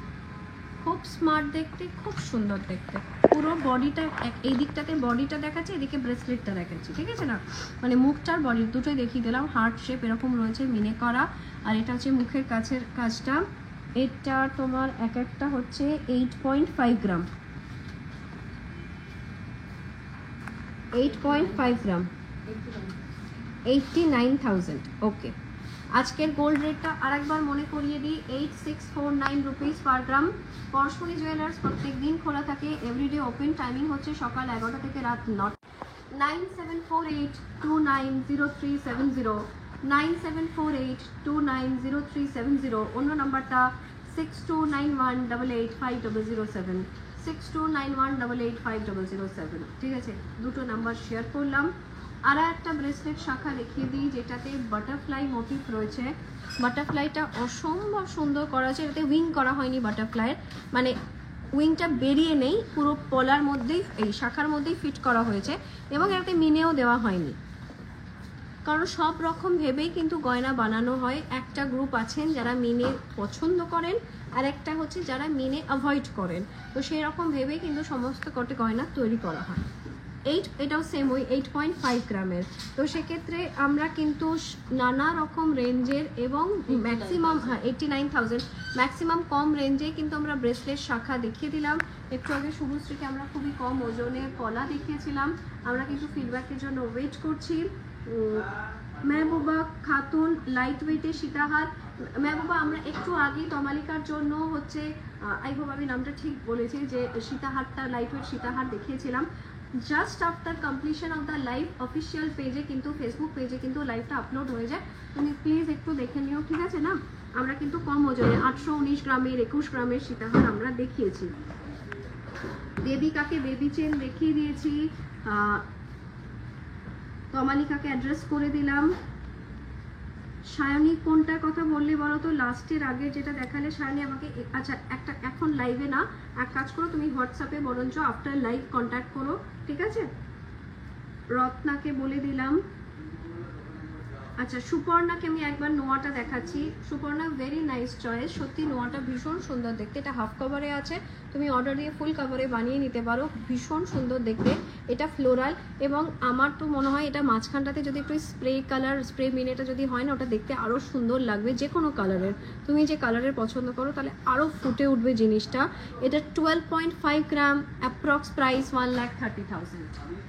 খুব স্মার্ট দেখতে, খুব সুন্দর দেখতে। পুরো বডিটা এই দিকটাতে বডিটা দেখাচ্ছে, এদিকে ব্রেসলেটটা দেখাচ্ছি, ঠিক আছে না? মানে মুখটার বডির দুটোই দেখিয়ে দিলাম। হার্ট শেপ এরকম রয়েছে মিনে করা, আর এটা হচ্ছে মুখের কাছের কাজটা। এটা তোমার এক একটা হচ্ছে 8.5 গ্রাম, 8.5 গ্রাম, 89,000। ওকে, আজকের গোল্ড রেটটা আরেকবার মনে করিয়ে দিই, 8649 রুপিস পার গ্রাম। পরশমণি জুয়েলার্স প্রত্যেক দিন খোলা থাকে, এভরিডে ওপেন, টাইমিং হচ্ছে সকাল 11টা থেকে রাত 9টা। 9748290370, 9748290370। অন্য নাম্বারটা 6291885007, 6291885007। ঠিক আছে, দুটো নাম্বার শেয়ার করলাম। আর একটা ব্রেসলেট শাখা দেখিয়ে দিই, যেটাতে বাটারফ্লাই মোটিভ রয়েছে। বাটারফ্লাইটা অসম্ভব সুন্দর করা আছে, এটাতে উইং করা হয়নি বাটারফ্লাইয়ের, মানে উইংটা বেরিয়ে নেই, পুরো পলার মধ্যেই, এই শাখার মধ্যেই ফিট করা হয়েছে, এবং এটাতে মিনেও দেওয়া হয়নি। কারণ সব রকম ভেবেই কিন্তু গয়না বানানো হয়। একটা গ্রুপ আছেন যারা মিনে পছন্দ করেন, আর একটা হচ্ছে যারা মিনে অ্যাভয়েড করেন, তো সেই রকম ভেবেই কিন্তু সমস্ত কটে গয়না তৈরি করা হয়। এটাও সেম ওই 8.5 গ্রামের। তো সেক্ষেত্রে আমরা কিন্তু নানা রকম রেঞ্জের এবং ম্যাক্সিমাম 89,000, ম্যাক্সিমাম কম রেঞ্জে কিন্তু আমরা ব্রেসলেট শাখা দেখিয়ে দিলাম। একটু আগে শুভশ্রীকে আমরা খুবই কম ওজনে পলা দেখিয়েছিলাম। আমরা কিন্তু ফিডব্যাকের জন্য ওয়েট করছি। মেহবুবা খাতুন লাইট ওয়েটে সীতাহার। মেহবুবা, আমরা একটু আগে তমালিকার জন্য হচ্ছে আই হোপ আমি নামটা ঠিক বলেছি, যে সীতাহারটা লাইট ওয়েট সীতাহার দেখিয়েছিলাম। Just after completion of the live official পেজে কিন্তু, ফেসবুক পেজে কিন্তু লাইভটা আপলোড হয়ে যায়, তুমি প্লিজ একটু দেখে নিও, ঠিক আছে না? আমরা কিন্তু কম ওজনে 819 গ্রামের 21 গ্রামের সীতাহার আমরা দেখিয়েছি। দেবিকাকে বেবি চেন দেখিয়ে দিয়েছি, তমালিকাকে অ্যাড্রেস করে দিলাম। সায়নী কোনটার কথা বললে বলো তো? লাস্টের আগে যেটা দেখালে সায়নী আমাকে, আচ্ছা একটা এখন লাইভে না, এক কাজ করো তুমি হোয়াটসঅ্যাপে বরঞ্চ আফটার লাইভ কন্ট্যাক্ট করো, ঠিক আছে? রত্নাকে বলে দিলাম। আচ্ছা, সুপর্ণাকে আমি একবার নোয়াটা দেখাচ্ছি। সুপর্ণা ভেরি নাইস চয়েস, সত্যি নোয়াটা ভীষণ সুন্দর দেখতে। এটা হাফ কভারে আছে, তুমি অর্ডার দিয়ে ফুল কভারে বানিয়ে নিতে পারো, ভীষণ সুন্দর দেখতে। এটা ফ্লোরাল, এবং আমার তো মনে হয় এটা মাঝখানটাতে যদি একটু স্প্রে কালার, স্প্রে মিনেটা যদি হয় না, ওটা দেখতে আরও সুন্দর লাগবে। যে কোনো কালারের, তুমি যে কালারের পছন্দ করো তাহলে আরও ফুটে উঠবে জিনিসটা। এটা 12.5 গ্রাম, অ্যাপ্রক্স প্রাইস 1,30,000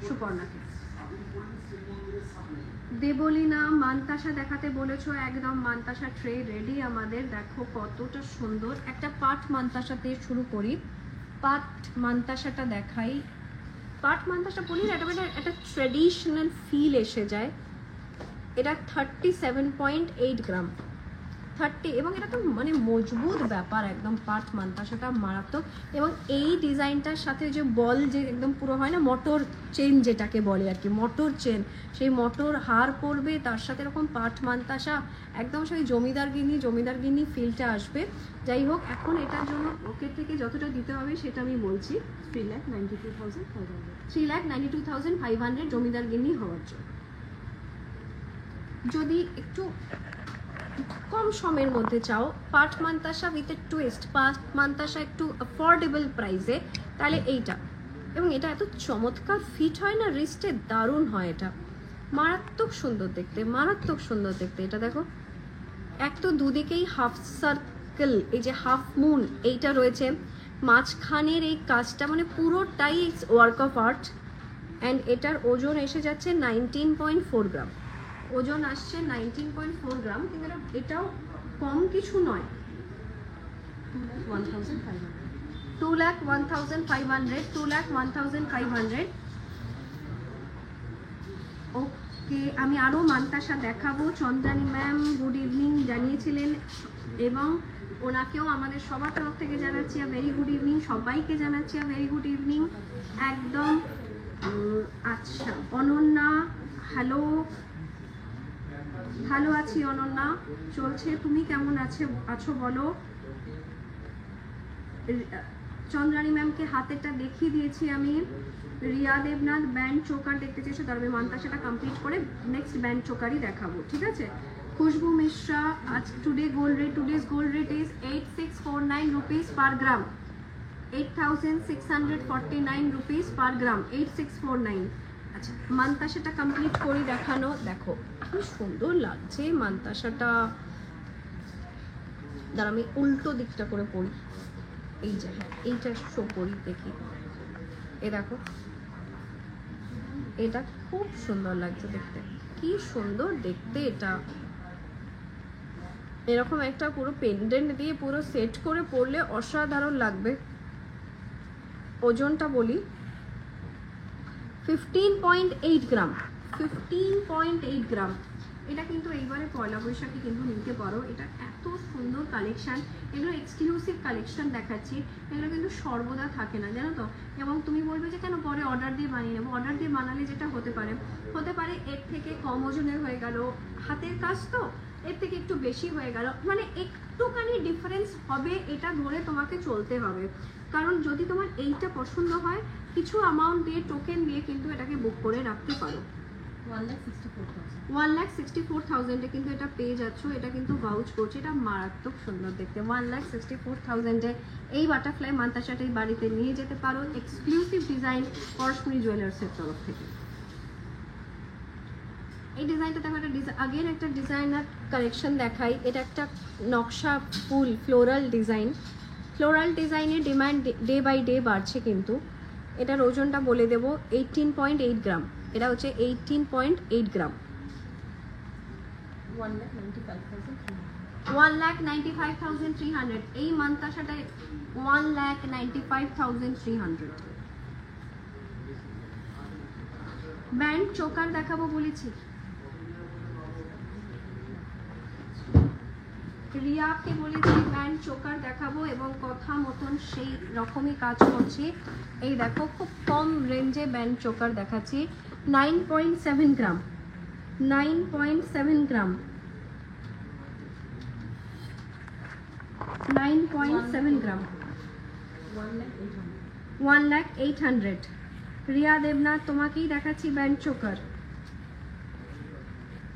সুপর্ণাকে। দেবলীনা মান্তাসা দেখাতে বলেছো, একদম মান্তাসা ট্রে রেডি আমাদের। দেখো কতটা সুন্দর একটা পাট মান্তাসাতে শুরু করি। পাট মান্তাসাটা দেখাই। পাট মান্তাসা বলি না, একটা ট্রেডিশনাল ফিল এসে যায়। এটা 37.8 গ্রাম, 30, এবং এটা তো মানে মজবুত ব্যাপার একদম। পাট মান্তাসাটা মারাত্মক, এবং এই ডিজাইনটার সাথে যে বল যে একদম পুরো হয় না, মোটর চেন যেটাকে বলে আর কি, মোটর চেন, সেই মোটর হার পড়বে, তার সাথে এরকম পাট মান্তাসা, একদম সেই জমিদারগিনি ফিলটা আসবে। যাই হোক, এখন এটার জন্য ওকে থেকে যতটা দিতে হবে সেটা আমি বলছি, 3,92,500 জমিদারগিনি হওয়ার জন্য। যদি একটু কম সময়ের মধ্যে চাও, পাট মান্তাসা উইথ এ টুইস্ট, পাট মান্তাসা একটু অ্যাফোর্ডেবল প্রাইসে, তাহলে এইটা। এবং এটা এত চমৎকার ফিট হয় না রিস্টে, দারুণ হয় এটা, মারাত্মক সুন্দর দেখতে, মারাত্মক সুন্দর দেখতে। এটা দেখো, এক তো দুদিকেই হাফ সার্কেল, এই যে হাফ মুন এইটা রয়েছে, মাঝখানের এই কাজটা মানে পুরোটাই ওয়ার্ক অফ আর্ট। অ্যান্ড এটার ওজন এসে যাচ্ছে 19.4 গ্রাম, ওজন আসছে 19.4 গ্রাম, কিন্তু এটাও কম কিছু নয়। 2,01,500 ওকে, আমি আরও মান্তাসা দেখাবো। চন্দ্রানী ম্যাম গুড ইভিনিং জানিয়েছিলেন, এবং ওনাকেও আমাদের সবার তরফ থেকে জানাচ্ছি ভেরি গুড ইভিনিং, সবাইকে জানাচ্ছি ভেরি গুড ইভিনিং একদম। আচ্ছা, অনন্যা হ্যালো, ভালো আছি অনন্যা, চলছে, তুমি কেমন আছো বলো। চন্দ্রানী ম্যামকে হাতেরটা দেখিয়ে দিয়েছি আমি। রিয়া দেবনাথ ব্যান্ড চোকার দেখতে চেয়েছো, তবে মান্তাসাটা কমপ্লিট করে নেক্সট ব্যান্ড চোকারই দেখাবো, ঠিক আছে? Khushbu Mishra, today's gold rate is 8649 rupees per gram. 8649 rupees per gram. 8649. আচ্ছা, মান্তাসাটা কমপ্লিট করে দেখানো। দেখো কি সুন্দর লাগছে মান্তাসাটা। দাঁড়া আমি উল্টো দিকটা করে পড়ি। এই যে হ্যাঁ, এইটা শো করি, দেখি। এ দেখো, এটা খুব সুন্দর লাগছে দেখতে। কি সুন্দর দেখতে এটা। এরকম একটা পুরো পেন্ডেন্ট দিয়ে পুরো সেট করে পরলে অসাধারণ লাগবে। ওজনটা বলি 15.8 গ্রাম। 15.8 গ্রাম। এটা কিন্তু এইবারে পয়লা বৈশাখে কিন্তু নিতে পারো। এটা এত সুন্দর কালেকশন, এগুলো এক্সক্লুসিভ কালেকশন দেখাচ্ছি। এগুলো কিন্তু সর্বদা থাকে না, জানো তো। এবং তুমি বলবে যে কেন পরে অর্ডার দিয়ে বানিয়ে নেবো। অর্ডার দিয়ে বানালে যেটা হতে পারে এর থেকে কম ওজনের হয়ে গেল, হাতের কাজ তো এর থেকে একটু বেশি হয়ে গেল, মানে একটুখানি ডিফারেন্স হবে, এটা ধরে তোমাকে চলতে হবে। কারণ যদি তোমার এইটা পছন্দ হয়, কিছু অ্যামাউন্ট দিয়ে টোকেন দিয়ে কিন্তু এটাকে বুক করে রাখতে পারো। 1,64,000 কিন্তু এটা পেয়ে যাচ্ছ। এটা কিন্তু ভাউচ করছে, এটা মারাত্মক সুন্দর দেখতে। 1,64,000 এই বাটারফ্লাই মান্তাসাটা এই বাড়িতে নিয়ে যেতে পারো। এক্সক্লুসিভ ডিজাইন পরশমণি জুয়েলার্সের তরফ থেকে। এই ডিজাইনটা দেখো, একটা ডিজাইনার কালেকশন দেখাই। এটা একটা নকশা ফুল ফ্লোরাল ডিজাইন। ফ্লোরাল ডিজাইনের ডিমান্ড ডে বাই ডে বাড়ছে কিন্তু। এটার ওজনটা বলে দেবো 18.8 গ্রাম। এটা হচ্ছে 18.8 গ্রাম। 1,95,300। এই মান্তাসাটা 1,95,300। ব্যান্ড চোকার দেখাবো বলেছি। রিয়াকে বলেছি ব্যান্ড চোকার দেখাবো এবং কথা মতন সেই রকমই কাজ করছি। এই দেখো, খুব কম রেঞ্জে ব্যান্ড চোকার দেখাচ্ছি। 9.7 গ্রাম। 9.7 গ্রাম। 9.7 গ্রাম। 1,08,000। রিয়া দেবনাথ, তোমাকেই দেখাচ্ছি ব্যান্ড চোকার।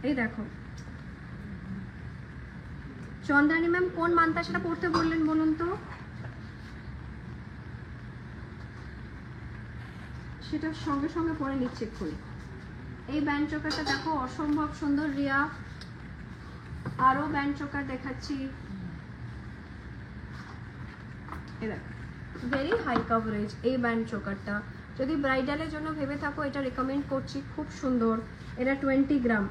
এই দেখো। চন্দ্রানী ম্যাম কোন মান্তাসাটা পড়তে বললেন বলুন তো? সেটা সঙ্গে সঙ্গে পরে নিচ্ছে এক্ষুনি। এই ব্যান্ড চোকারটা দেখো, অসম্ভব সুন্দর। রিয়া, আরো ব্যান্ড চোকার দেখাচ্ছি। এই দেখো, ভেরি হাই কভারেজ এই ব্যান্ড চোকারটা। যদি ব্রাইডালের জন্য ভেবে থাকো, এটা রেকমেন্ড করছি, খুব সুন্দর। এটা 20 গ্রাম।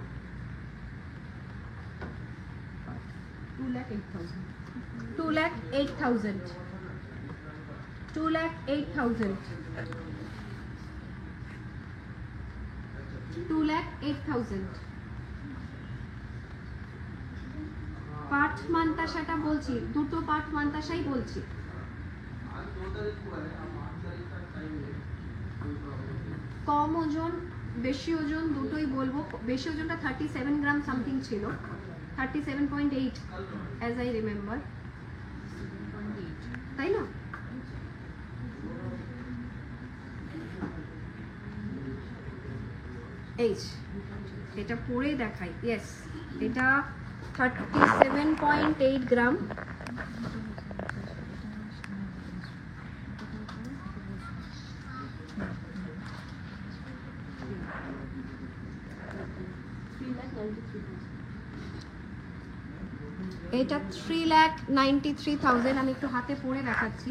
2,08,000। 2,08,000। 2,08,000। 2,08,000। পাট মান্তাসাটা বলছি, দুটো পাট মান্তাসাই বলছি। কম ওজন বেশি ওজন দুটোই বলবো। বেশি ওজনটা 37 গ্রাম সামথিং ছিল। 37.8 as I remember, তাই না? এটা পরে দেখাই। ইয়েস, এটা 37.8 গ্রাম। এটা 3,93,000। আমি একটু হাতে পরে দেখাচ্ছি।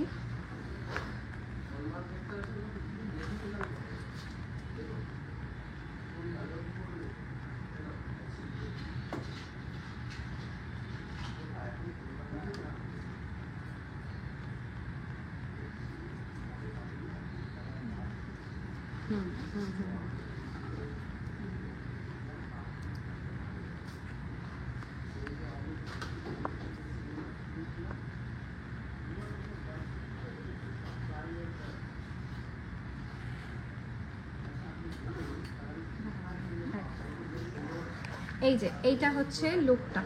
এই যে এইটা হচ্ছে লুকটা।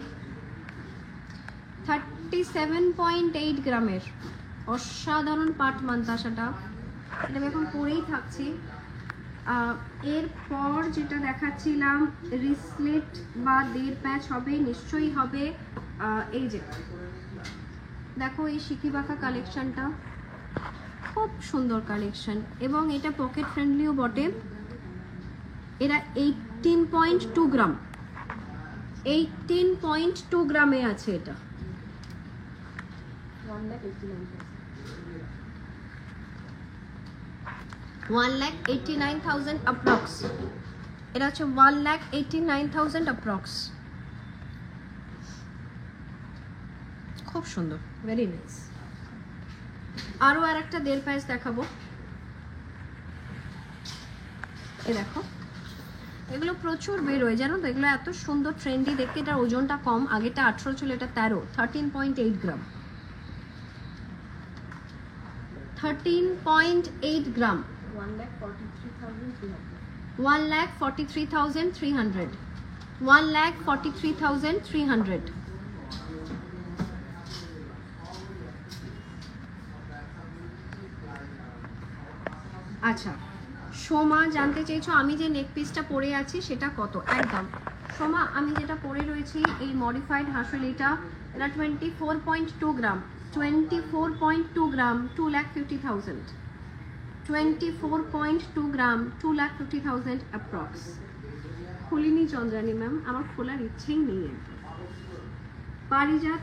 37.8 গ্রামের অসাধারণ পাট মান্তাসাটা। এটা আমি এখন পরেই থাকছি। এরপর যেটা দেখাচ্ছিলাম রিসলেট বা দের প্যাচ হবে, নিশ্চয়ই হবে। এই যে দেখো এই শিকিবাকা কালেকশনটা খুব সুন্দর কালেকশন, এবং এটা পকেট ফ্রেন্ডলিও বটে। এরা 18.2 গ্রাম, 18.2 গ্রামে আছে এটা। 1,89,000 অ্যাপ্রক্স। এটা হচ্ছে 1,89,000 অ্যাপ্রক্স। খুব সুন্দর, ভেরি নাইস। আরো আর একটা দের প্যাচ দেখাবো। এ দেখো, এগুলো প্রচুর বেরোয় জানো তো, এগুলো এত সুন্দর ট্রেন্ডি দেখতে। এটার ওজনটা কম, আগেটা 18 ছিল, এটা 13.8 গ্রাম। 13.8 গ্রাম, 1,43,300, 1,43,300। আচ্ছা, সোমা জানতে চেয়েছো আমি যে নেক পিসটা পরে আছি সেটা কত। একদম সোমা, আমি যেটা পরে রয়েছি এই মডিফাইড হাসুলিটা, এটা 24.2 গ্রাম, 24.2 গ্রাম, 2,50,000, 24.2 গ্রাম, 2,50,000 অ্যাপ্রক্স। খুলিনি চন্দ্রানী ম্যাম, আমার খোলার ইচ্ছেই নেই একদম। পারিজাত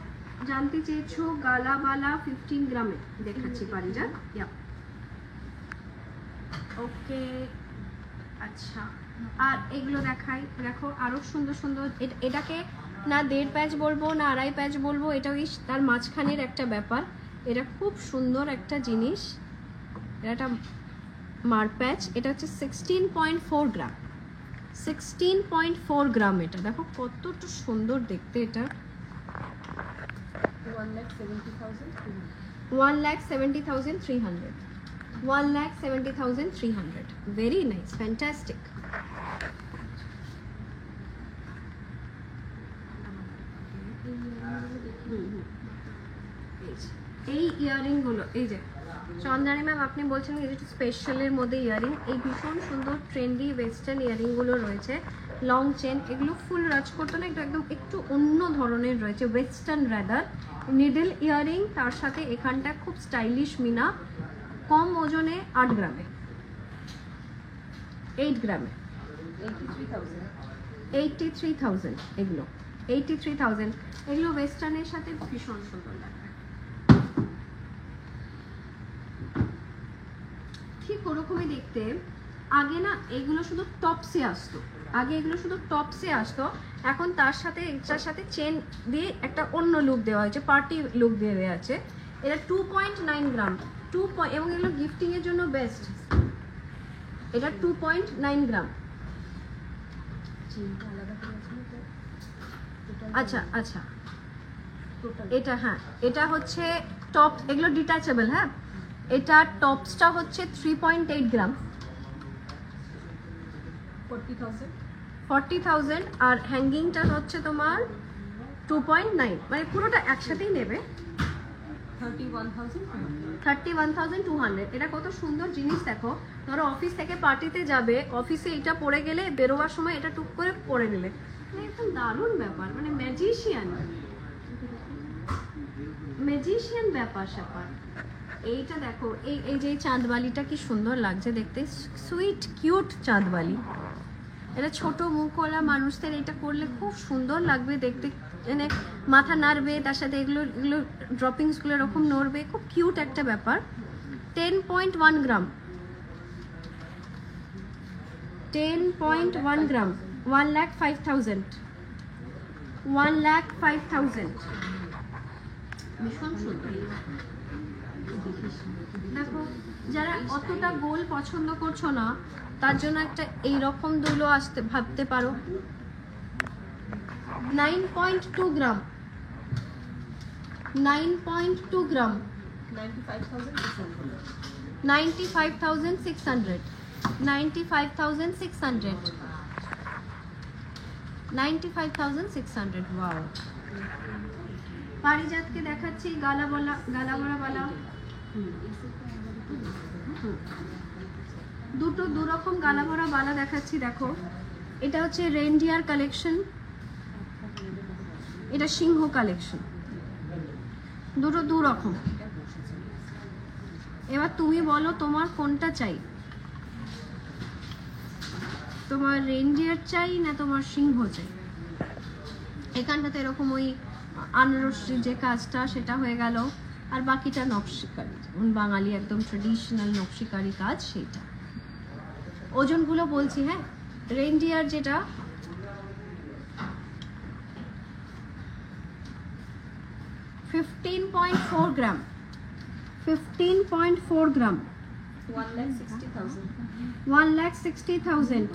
জানতে চেয়েছো গালাবালা 15 গ্রামে দেখাচ্ছি পারিজাত। ওকে, আচ্ছা, আর এগুলো দেখাই। দেখো আরো সুন্দর সুন্দর, এটাকে না 1.5 প্যাচ বলবো না 2.5 প্যাচ বলবো, এটা ওই তার মাঝখানের একটা ব্যাপার। এটা খুব সুন্দর একটা জিনিস, এটা একটা মার প্যাচ। এটা হচ্ছে 16.4 গ্রাম, 16.4 গ্রাম। এটা দেখো কতটা সুন্দর দেখতে। এটা 1,70,300, 1,70,300, very nice, fantastic. এই ইয়ারিং গুলো, এই যে চন্দ্রানী ম্যাম আপনি বলছেন এই যে স্পেশালের মধ্যে ইয়ারিং, এই ভীষণ সুন্দর ট্রেন্ডি ওয়েস্টার্ন ইয়ারিং গুলো রয়েছে, লং চেন। এগুলো ফুল রাজ করতে না, একটু একদম একটু অন্য ধরনের রয়েছে, ওয়েস্টার্ন রাদার। নিডল ইয়ারিং, তার সাথে এখানটা খুব স্টাইলিশ মিনা, কম ওজনে 8 গ্রামে, 8 গ্রামে, 83,000 এগুলো, 83,000। এগুলো ওয়েস্টার্নের সাথে ভীষণ সুন্দর লাগবে। ঠিক ওরকমই দেখতে। আগে না এগুলো শুধু টপসে আসতো, আগে এগুলো শুধু টপসে আসতো, এখন তার সাথে এটার সাথে চেন দিয়ে একটা অন্য লুক দেওয়া হয়েছে, পার্টি লুক দিয়ে দেওয়া আছে। এটা 2.9 গ্রাম, এবং এগুলো গিফটিং এর জন্য বেস্ট। এটা 2.9 গ্রাম। আচ্ছা আচ্ছা, এটা হ্যাঁ, এটা হচ্ছে টপ, এগুলো ডিটাচেবল। হ্যাঁ, এটা টপসটা হচ্ছে 3.8 গ্রাম, 40,000, আর হ্যাঙ্গিংটা হচ্ছে তোমার 2.9, মানে পুরোটা একসাথেই নেবে 31,200। এটা কত সুন্দর জিনিস দেখো। ধরো অফিস থেকে পার্টিতে যাবে, অফিসে এটা পরে গেলে বেরোবার সময় এটা টুক করে পরে নিলে, একদম দারুণ ব্যাপার, মানে ম্যাজিশিয়ান ব্যাপার স্যাপার। এইটা দেখো, এই যে চাঁদবালিটা কি সুন্দর লাগছে দেখতে, সুইট কিউট চাঁদবালি। এটা ছোট মুখওয়ালা মানুষদের এটা করলে খুব সুন্দর লাগবে দেখতে, মানে মাথা নাড়বে, তার সাথে এগুলো ড্রপিংসগুলো এরকম নড়বে, খুব কিউট একটা ব্যাপার। 10.1 গ্রাম, 10.1 গ্রাম, 1,05,000, 1,05,000। ভীষণ সুন্দর। দেখো যারা অতটা গোল পছন্দ করছো না, তার জন্য একটা এইরকম দুলো আসতে ভাবতে পারো। 9.2 গ্রাম, 9.2 গ্রাম, 95,600, 95,600, 95,600। ওয়াও, পারিজাতকে দেখাচ্ছি গালা বলা বালা। দুটো দু রকম গালা ভরা বালা দেখাচ্ছি, দেখো এটা হচ্ছে রেনডিয়ার কালেকশন, এটা সিংহ কালেকশন, দুটো দু রকম। এবার তুমি বলো তোমার কোনটা চাই, তোমার রেনডিয়ার চাই না তোমার সিংহ চাই। এখানটাতে এরকম ওই আনারসি যে কাজটা সেটা হয়ে গেল, আর বাকিটা নকশিকারি, বাঙালি একদম ট্রেডিশনাল নকশিকারি কাজ সেটা। ওজনগুলো বলছি, হ্যাঁ রেনডিয়ার যেটা 15.4 গ্রাম, 15.4 গ্রাম, 1,60,000 1,60,000,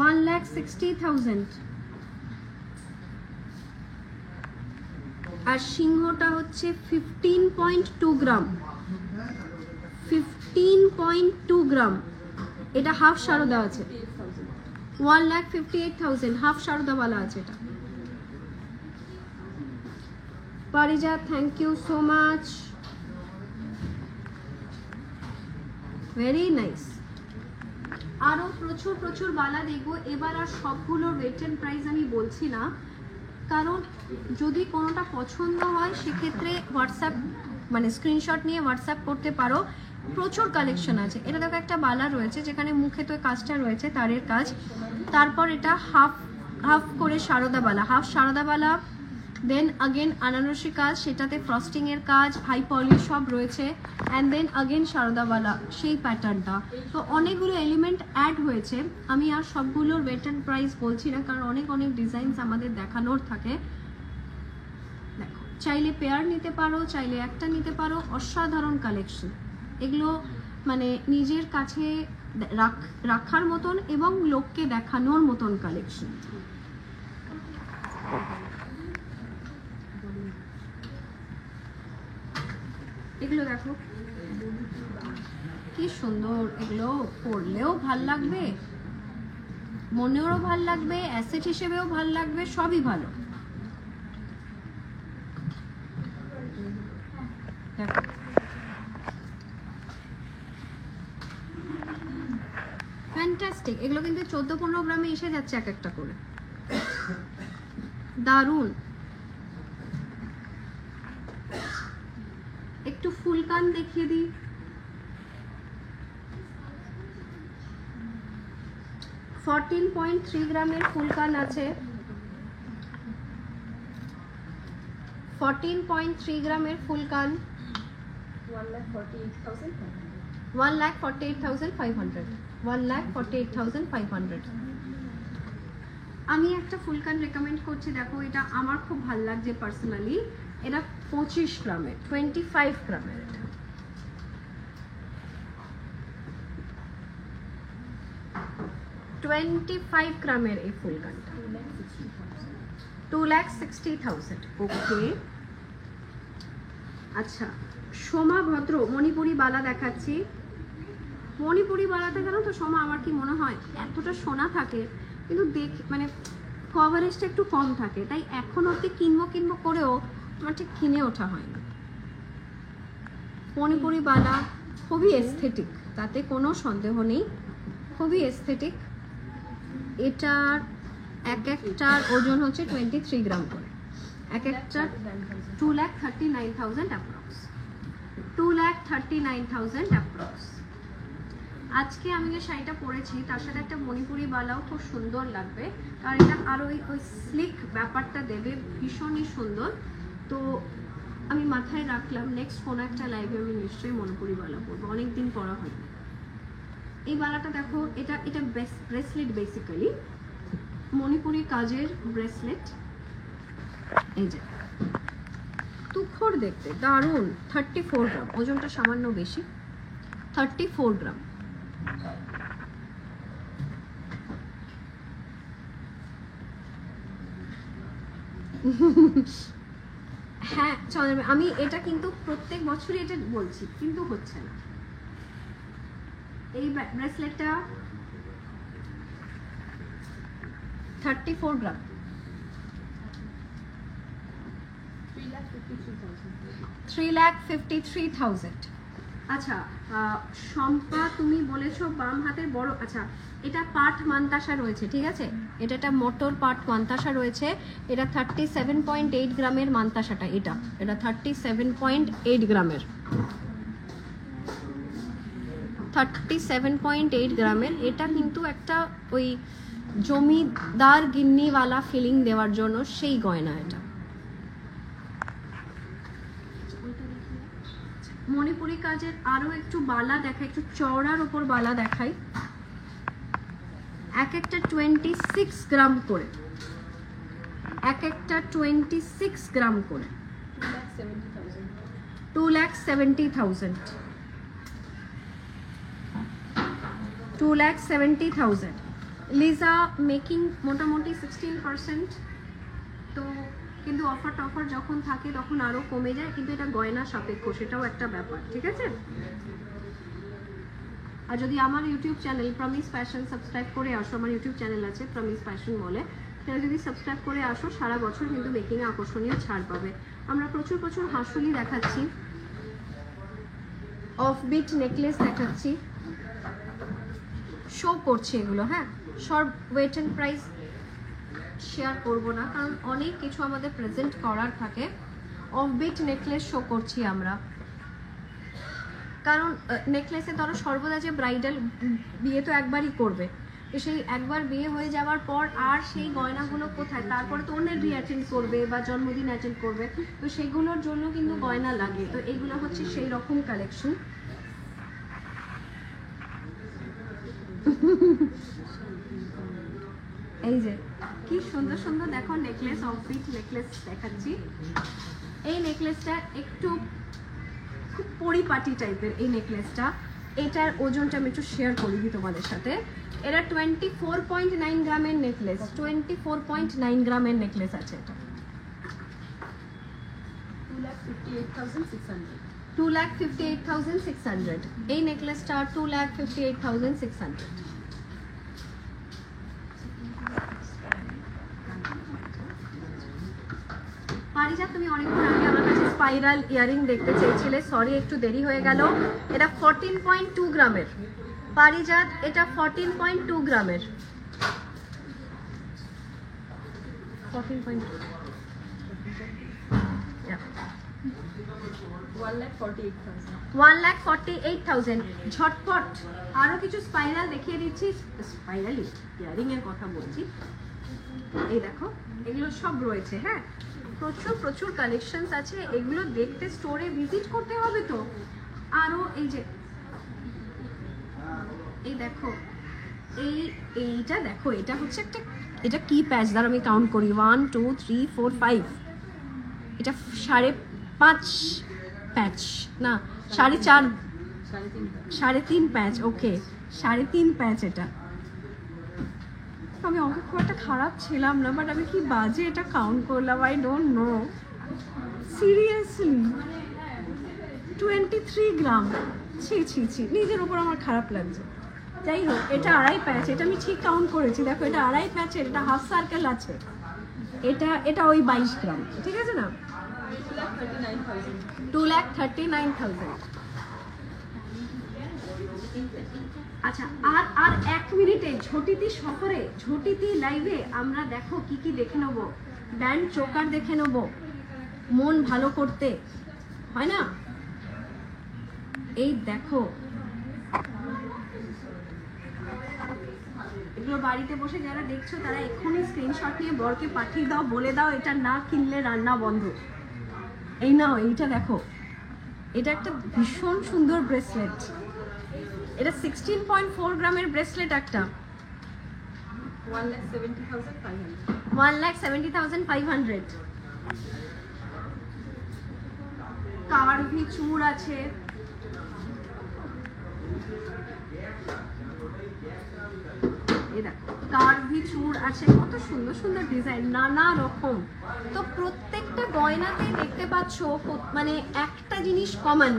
1,60,000। আর সিংহটা হচ্ছে 15.2 গ্রাম, 15.2 গ্রাম। এটা হাফ সারদা আছে, 1,58,000 হাফ সারদাওয়ালা আছে এটা। Parijat, thank you so much, very nice. আরো প্রচুর প্রচুর বালা দেখবো এবার। আর সবগুলোর ওয়েট এন্ড প্রাইস আমি বলছি না, কারণ যদি কোনোটা পছন্দ হয় সেক্ষেত্রে হোয়াটসঅ্যাপ মানে স্ক্রিনশট নিয়ে হোয়াটসঅ্যাপ করতে পারো। প্রচুর কালেকশন আছে। এটা দেখো একটা বালা রয়েছে যেখানে মুখে তো কাজটা রয়েছে তারের কাজ, তারপর এটা হাফ হাফ করে সারদা বালা, হাফ সারদা বালা, দেন আগেন আনারসি কাজ, সেটাতে ফ্রস্টিং এর কাজ, হাই পলিশ সব রয়েছে, অ্যান্ড দেন আগেন সারদাওয়ালা সেই প্যাটার্নটা। তো অনেকগুলো এলিমেন্ট অ্যাড হয়েছে। আমি আর সবগুলোর ওয়েট অ্যান্ড প্রাইস বলছি না, কারণ অনেক অনেক ডিজাইনস আমাদের দেখানোর থাকে। দেখো চাইলে পেয়ার নিতে পারো, চাইলে একটা নিতে পারো, অসাধারণ কালেকশন এগুলো, মানে নিজের কাছে রাখার মতন এবং লোককে দেখানোর মতন কালেকশন। এগুলো দেখো কি সুন্দর, এগুলো পরলেও ভাল লাগবে, মনেও ভাল লাগবে, অ্যাসেট হিসেবেও ভাল লাগবে, সবই ভালো। দেখো ফ্যান্টাস্টিক, এগুলো কিন্তু 14-15 গ্রামে এসে যাচ্ছে এক একটা করে, দারুণ। একটু ফুলকান দেখিয়ে দিই, 14.3 গ্রামের ফুলকান আছে, 14.3 গ্রামের ফুলকান, 1,48,500, 1,48,500। আমি একটা ফুলকান রেকমেন্ড করছি, দেখো এটা আমার খুব ভালো লাগছে পার্সোনালি। এটা 25 গ্রামের, 25 গ্রামের, এটা 25 গ্রামের এই ফুলকানটা 2,60,000। ওকে আচ্ছা, সোমা ভদ্র মণিপুরি বালা দেখাচ্ছি। মণিপুরি বালাতে জানো তো সোমা, আমার কি মনে হয় এতটা সোনা থাকে কিন্তু মানে কভারেজটা একটু কম থাকে, তাই এখন অব্দি কিনবো করেও আমার ঠিক কিনে ওঠা হয়নি। মণিপুরি বালা খুবই এস্থেটিক, তাতে কোনো সন্দেহ নেই, খুবই এস্থেটিক। এটার এক একটার ওজন হচ্ছে 23 গ্রাম করে, এক একটা 2,39,000 অ্যাপ্রক্স, 2,39,000 অ্যাপ্রক্স। আজকে আমি যে শাড়িটা পরেছি তার সাথে একটা মণিপুরি বালাও খুব সুন্দর লাগবে, কারণ এটা আরো ওই স্লিক ব্যাপারটা দেবে, ভীষণই সুন্দর। তো আমি মাথায় রাখলাম নেক্সট কোনো একটা লাইভে আমি নিশ্চয়ই মণিপুরি বালা পরবো, অনেকদিন পরা হয়। এই বালাটা দেখো, এটা এটা ব্রেসলেট, বেসিক্যালি মণিপুরি কাজের ব্রেসলেট। এই যে তুখর দেখতে দারুণ, 34 গ্রাম, ওজনটা সামান্য বেশি, 34 গ্রাম। হ্যাঁ চন্দ্র, আমি এটা কিন্তু প্রত্যেক বছরই এটা বলছি কিন্তু হচ্ছে না। এই ব্রেসলেটটা 34 গ্রাম, 3,53,000। আচ্ছা শম্পা তুমি বলেছো বাম হাতের বড়, আচ্ছা এটা পাট মান্তাসা রয়েছে, ঠিক আছে, এটা একটা মোটর পাট মান্তাসা রয়েছে, এটা 37.8 গ্রামের মান্তাসাটা, এটা 37.8 গ্রামের, 37.8 গ্রামের। এটা কিন্তু একটা ওই জমিদার গিন্নিওয়ালা ফিলিং দেওয়ার জন্য সেই গয়না এটা। মণিপুরি কাজের আরো একটু বালা দেখাই, একটু চওড়ার ওপর বালা দেখাই, এক একটা 26 গ্রাম করে, এক একটা 26 গ্রাম করে, 2,70,000, 2,70,000। লিজা মেকিং মোটামুটি 16%, তো কিন্তু অফার টফার যখন থাকে তখন আরো কমে যায়, কিন্তু এটা গয়না সাপেক্ষ, সেটাও একটা ব্যাপার, ঠিক আছে। আর যদি আমার YouTube channel promise fashion subscribe করে আসো, আমার ইউটিউব চ্যানেল আছে প্রমিস ফ্যাশন বলে, সেটা যদি সাবস্ক্রাইব করে আসো সারা বছর কিন্তু মেকিংয়ে আকর্ষণীয় ছাড় পাবে। আমরা প্রচুর প্রচুর হাঁসুলি দেখাচ্ছি, অফবিট নেকলেস দেখাচ্ছি, শো করছি এগুলো, হ্যাঁ সব ওয়েট অ্যান্ড প্রাইস শেয়ার করবো না, কারণ অনেক কিছু আমাদের প্রেজেন্ট করার থাকে। অফবিট নেকলেস শো করছি আমরা, কারণ নেকলেসে ধরো সর্বদা যে ব্রাইডাল বিয়ে তো একবারই করবে, তো সেই একবার বিয়ে হয়ে যাওয়ার পর আর সেই গয়নাগুলো কোথায়, তারপরে তো অন্যের বিয়ে অ্যাটেন্ড করবে বা জন্মদিন অ্যাটেন্ড করবে, তো সেগুলোর জন্য কিন্তু গয়না লাগে, তো এইগুলো হচ্ছে সেই রকম কালেকশন। এই যে কি সুন্দর সুন্দর দেখো নেকলেস, অফবিট নেকলেস দেখাচ্ছি। এই নেকলেসটা একটু খুব পরিপাটি টাইপের এই নেকলেসটা, এটার ওজনটা আমি একটু শেয়ার করে দিই তোমাদের সাথে। এটা 24.9 গ্রামের নেকলেস, 24.9 গ্রামের নেকলেস আছে এটা, 2,58,600। এই নেকলেসটা 2,58,600। পারিজাত তুমি অনেকক্ষণ আগে আমার কাছে স্পাইরাল ইয়ারিং দেখতে চেয়েছিলে, সরি একটু দেরি হয়ে গেল। এটা 14.2 গ্রামের পারিজাত, এটা 14.2 গ্রামের, 14.2, 1,48,000। ঝটপট আরো কিছু স্পাইরাল দেখিয়ে দিচ্ছি, স্পাইরাল ইয়ারিং এর কথা বলছি। এই দেখো এগুলো সব রয়েছে, হ্যাঁ প্রচুর প্রচুর কালেকশনস আছে, এগুলো দেখতে স্টোরে ভিজিট করতে হবে। তো আরো এই যে এই দেখো এইটা দেখো, এটা হচ্ছে একটা, এটা কি প্যাচ দ্বারা আমি কাউন্ট করি, 1 2 3 4 5, এটা 5.5 প্যাচ না 4.5, 3.5 প্যাচ, ওকে 3.5 প্যাচ। এটা আমি অঙ্ক খুব একটা খারাপ ছিলাম না, বাট আমি কি বাজে এটা কাউন্ট করলাম, আই ডোন্ট নো সিরিয়াসলি। 23 গ্রাম, ছি ছি ছি, নিজের উপর আমার খারাপ লাগছে। যাই হোক, এটা 2.5 প্যাচ, এটা আমি ঠিক কাউন্ট করেছি, দেখো এটা 2.5 প্যাচের, এটা হাফ সার্কেল আছে, এটা ওই 22 গ্রাম, ঠিক আছে না, 2,39,000। আচ্ছা আর 1 মিনিটে ঝটিতি সফরে, ঝটিতি লাইভে আমরা দেখো কি কি দেখে নেবো, ব্যান্ড চোকার দেখে নেবো, মন ভালো করতে হয় না। এই দেখো এগুলো বাড়িতে বসে যারা দেখছো তারা এক্ষুনি স্ক্রিনশট নিয়ে বরকে পাঠিয়ে দাও, বলে দাও এটা না কিনলে রান্না বন্ধ। এই নাও এইটা দেখো, এটা একটা ভীষণ সুন্দর ব্রেসলেট, এটা 16.4 গ্রামের ব্রেসলেট, একটা 1,70,500। কার্ভি চূড় আছে, কার্ভি চূড় আছে, কত সুন্দর সুন্দর ডিজাইন, নানা রকম। তো প্রত্যেকটা গয়নাতে দেখতে পাচ্ছ মানে একটা জিনিস কমন,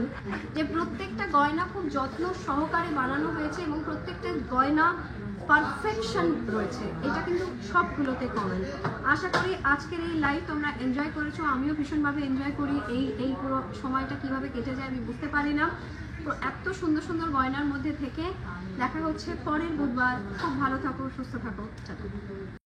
যে প্রত্যেকটা গয়না খুব যত্ন সহকারে বানানো হয়েছে এবং প্রত্যেকটা গয়না পারফেকশন রয়েছে, এটা কিন্তু সবগুলোতে কমন। আশা করি আজকের এই লাইভ তোমরা এনজয় করেছো, আমিও ভীষণভাবে এনজয় করি। এই পুরো সময়টা কিভাবে কেটে যায় আমি বুঝতে পারি না। তো এত সুন্দর সুন্দর গয়নার মধ্যে থেকে দেখা হচ্ছে পরের বুধবার। খুব ভালো থাকো, সুস্থ থাকো, টাটা।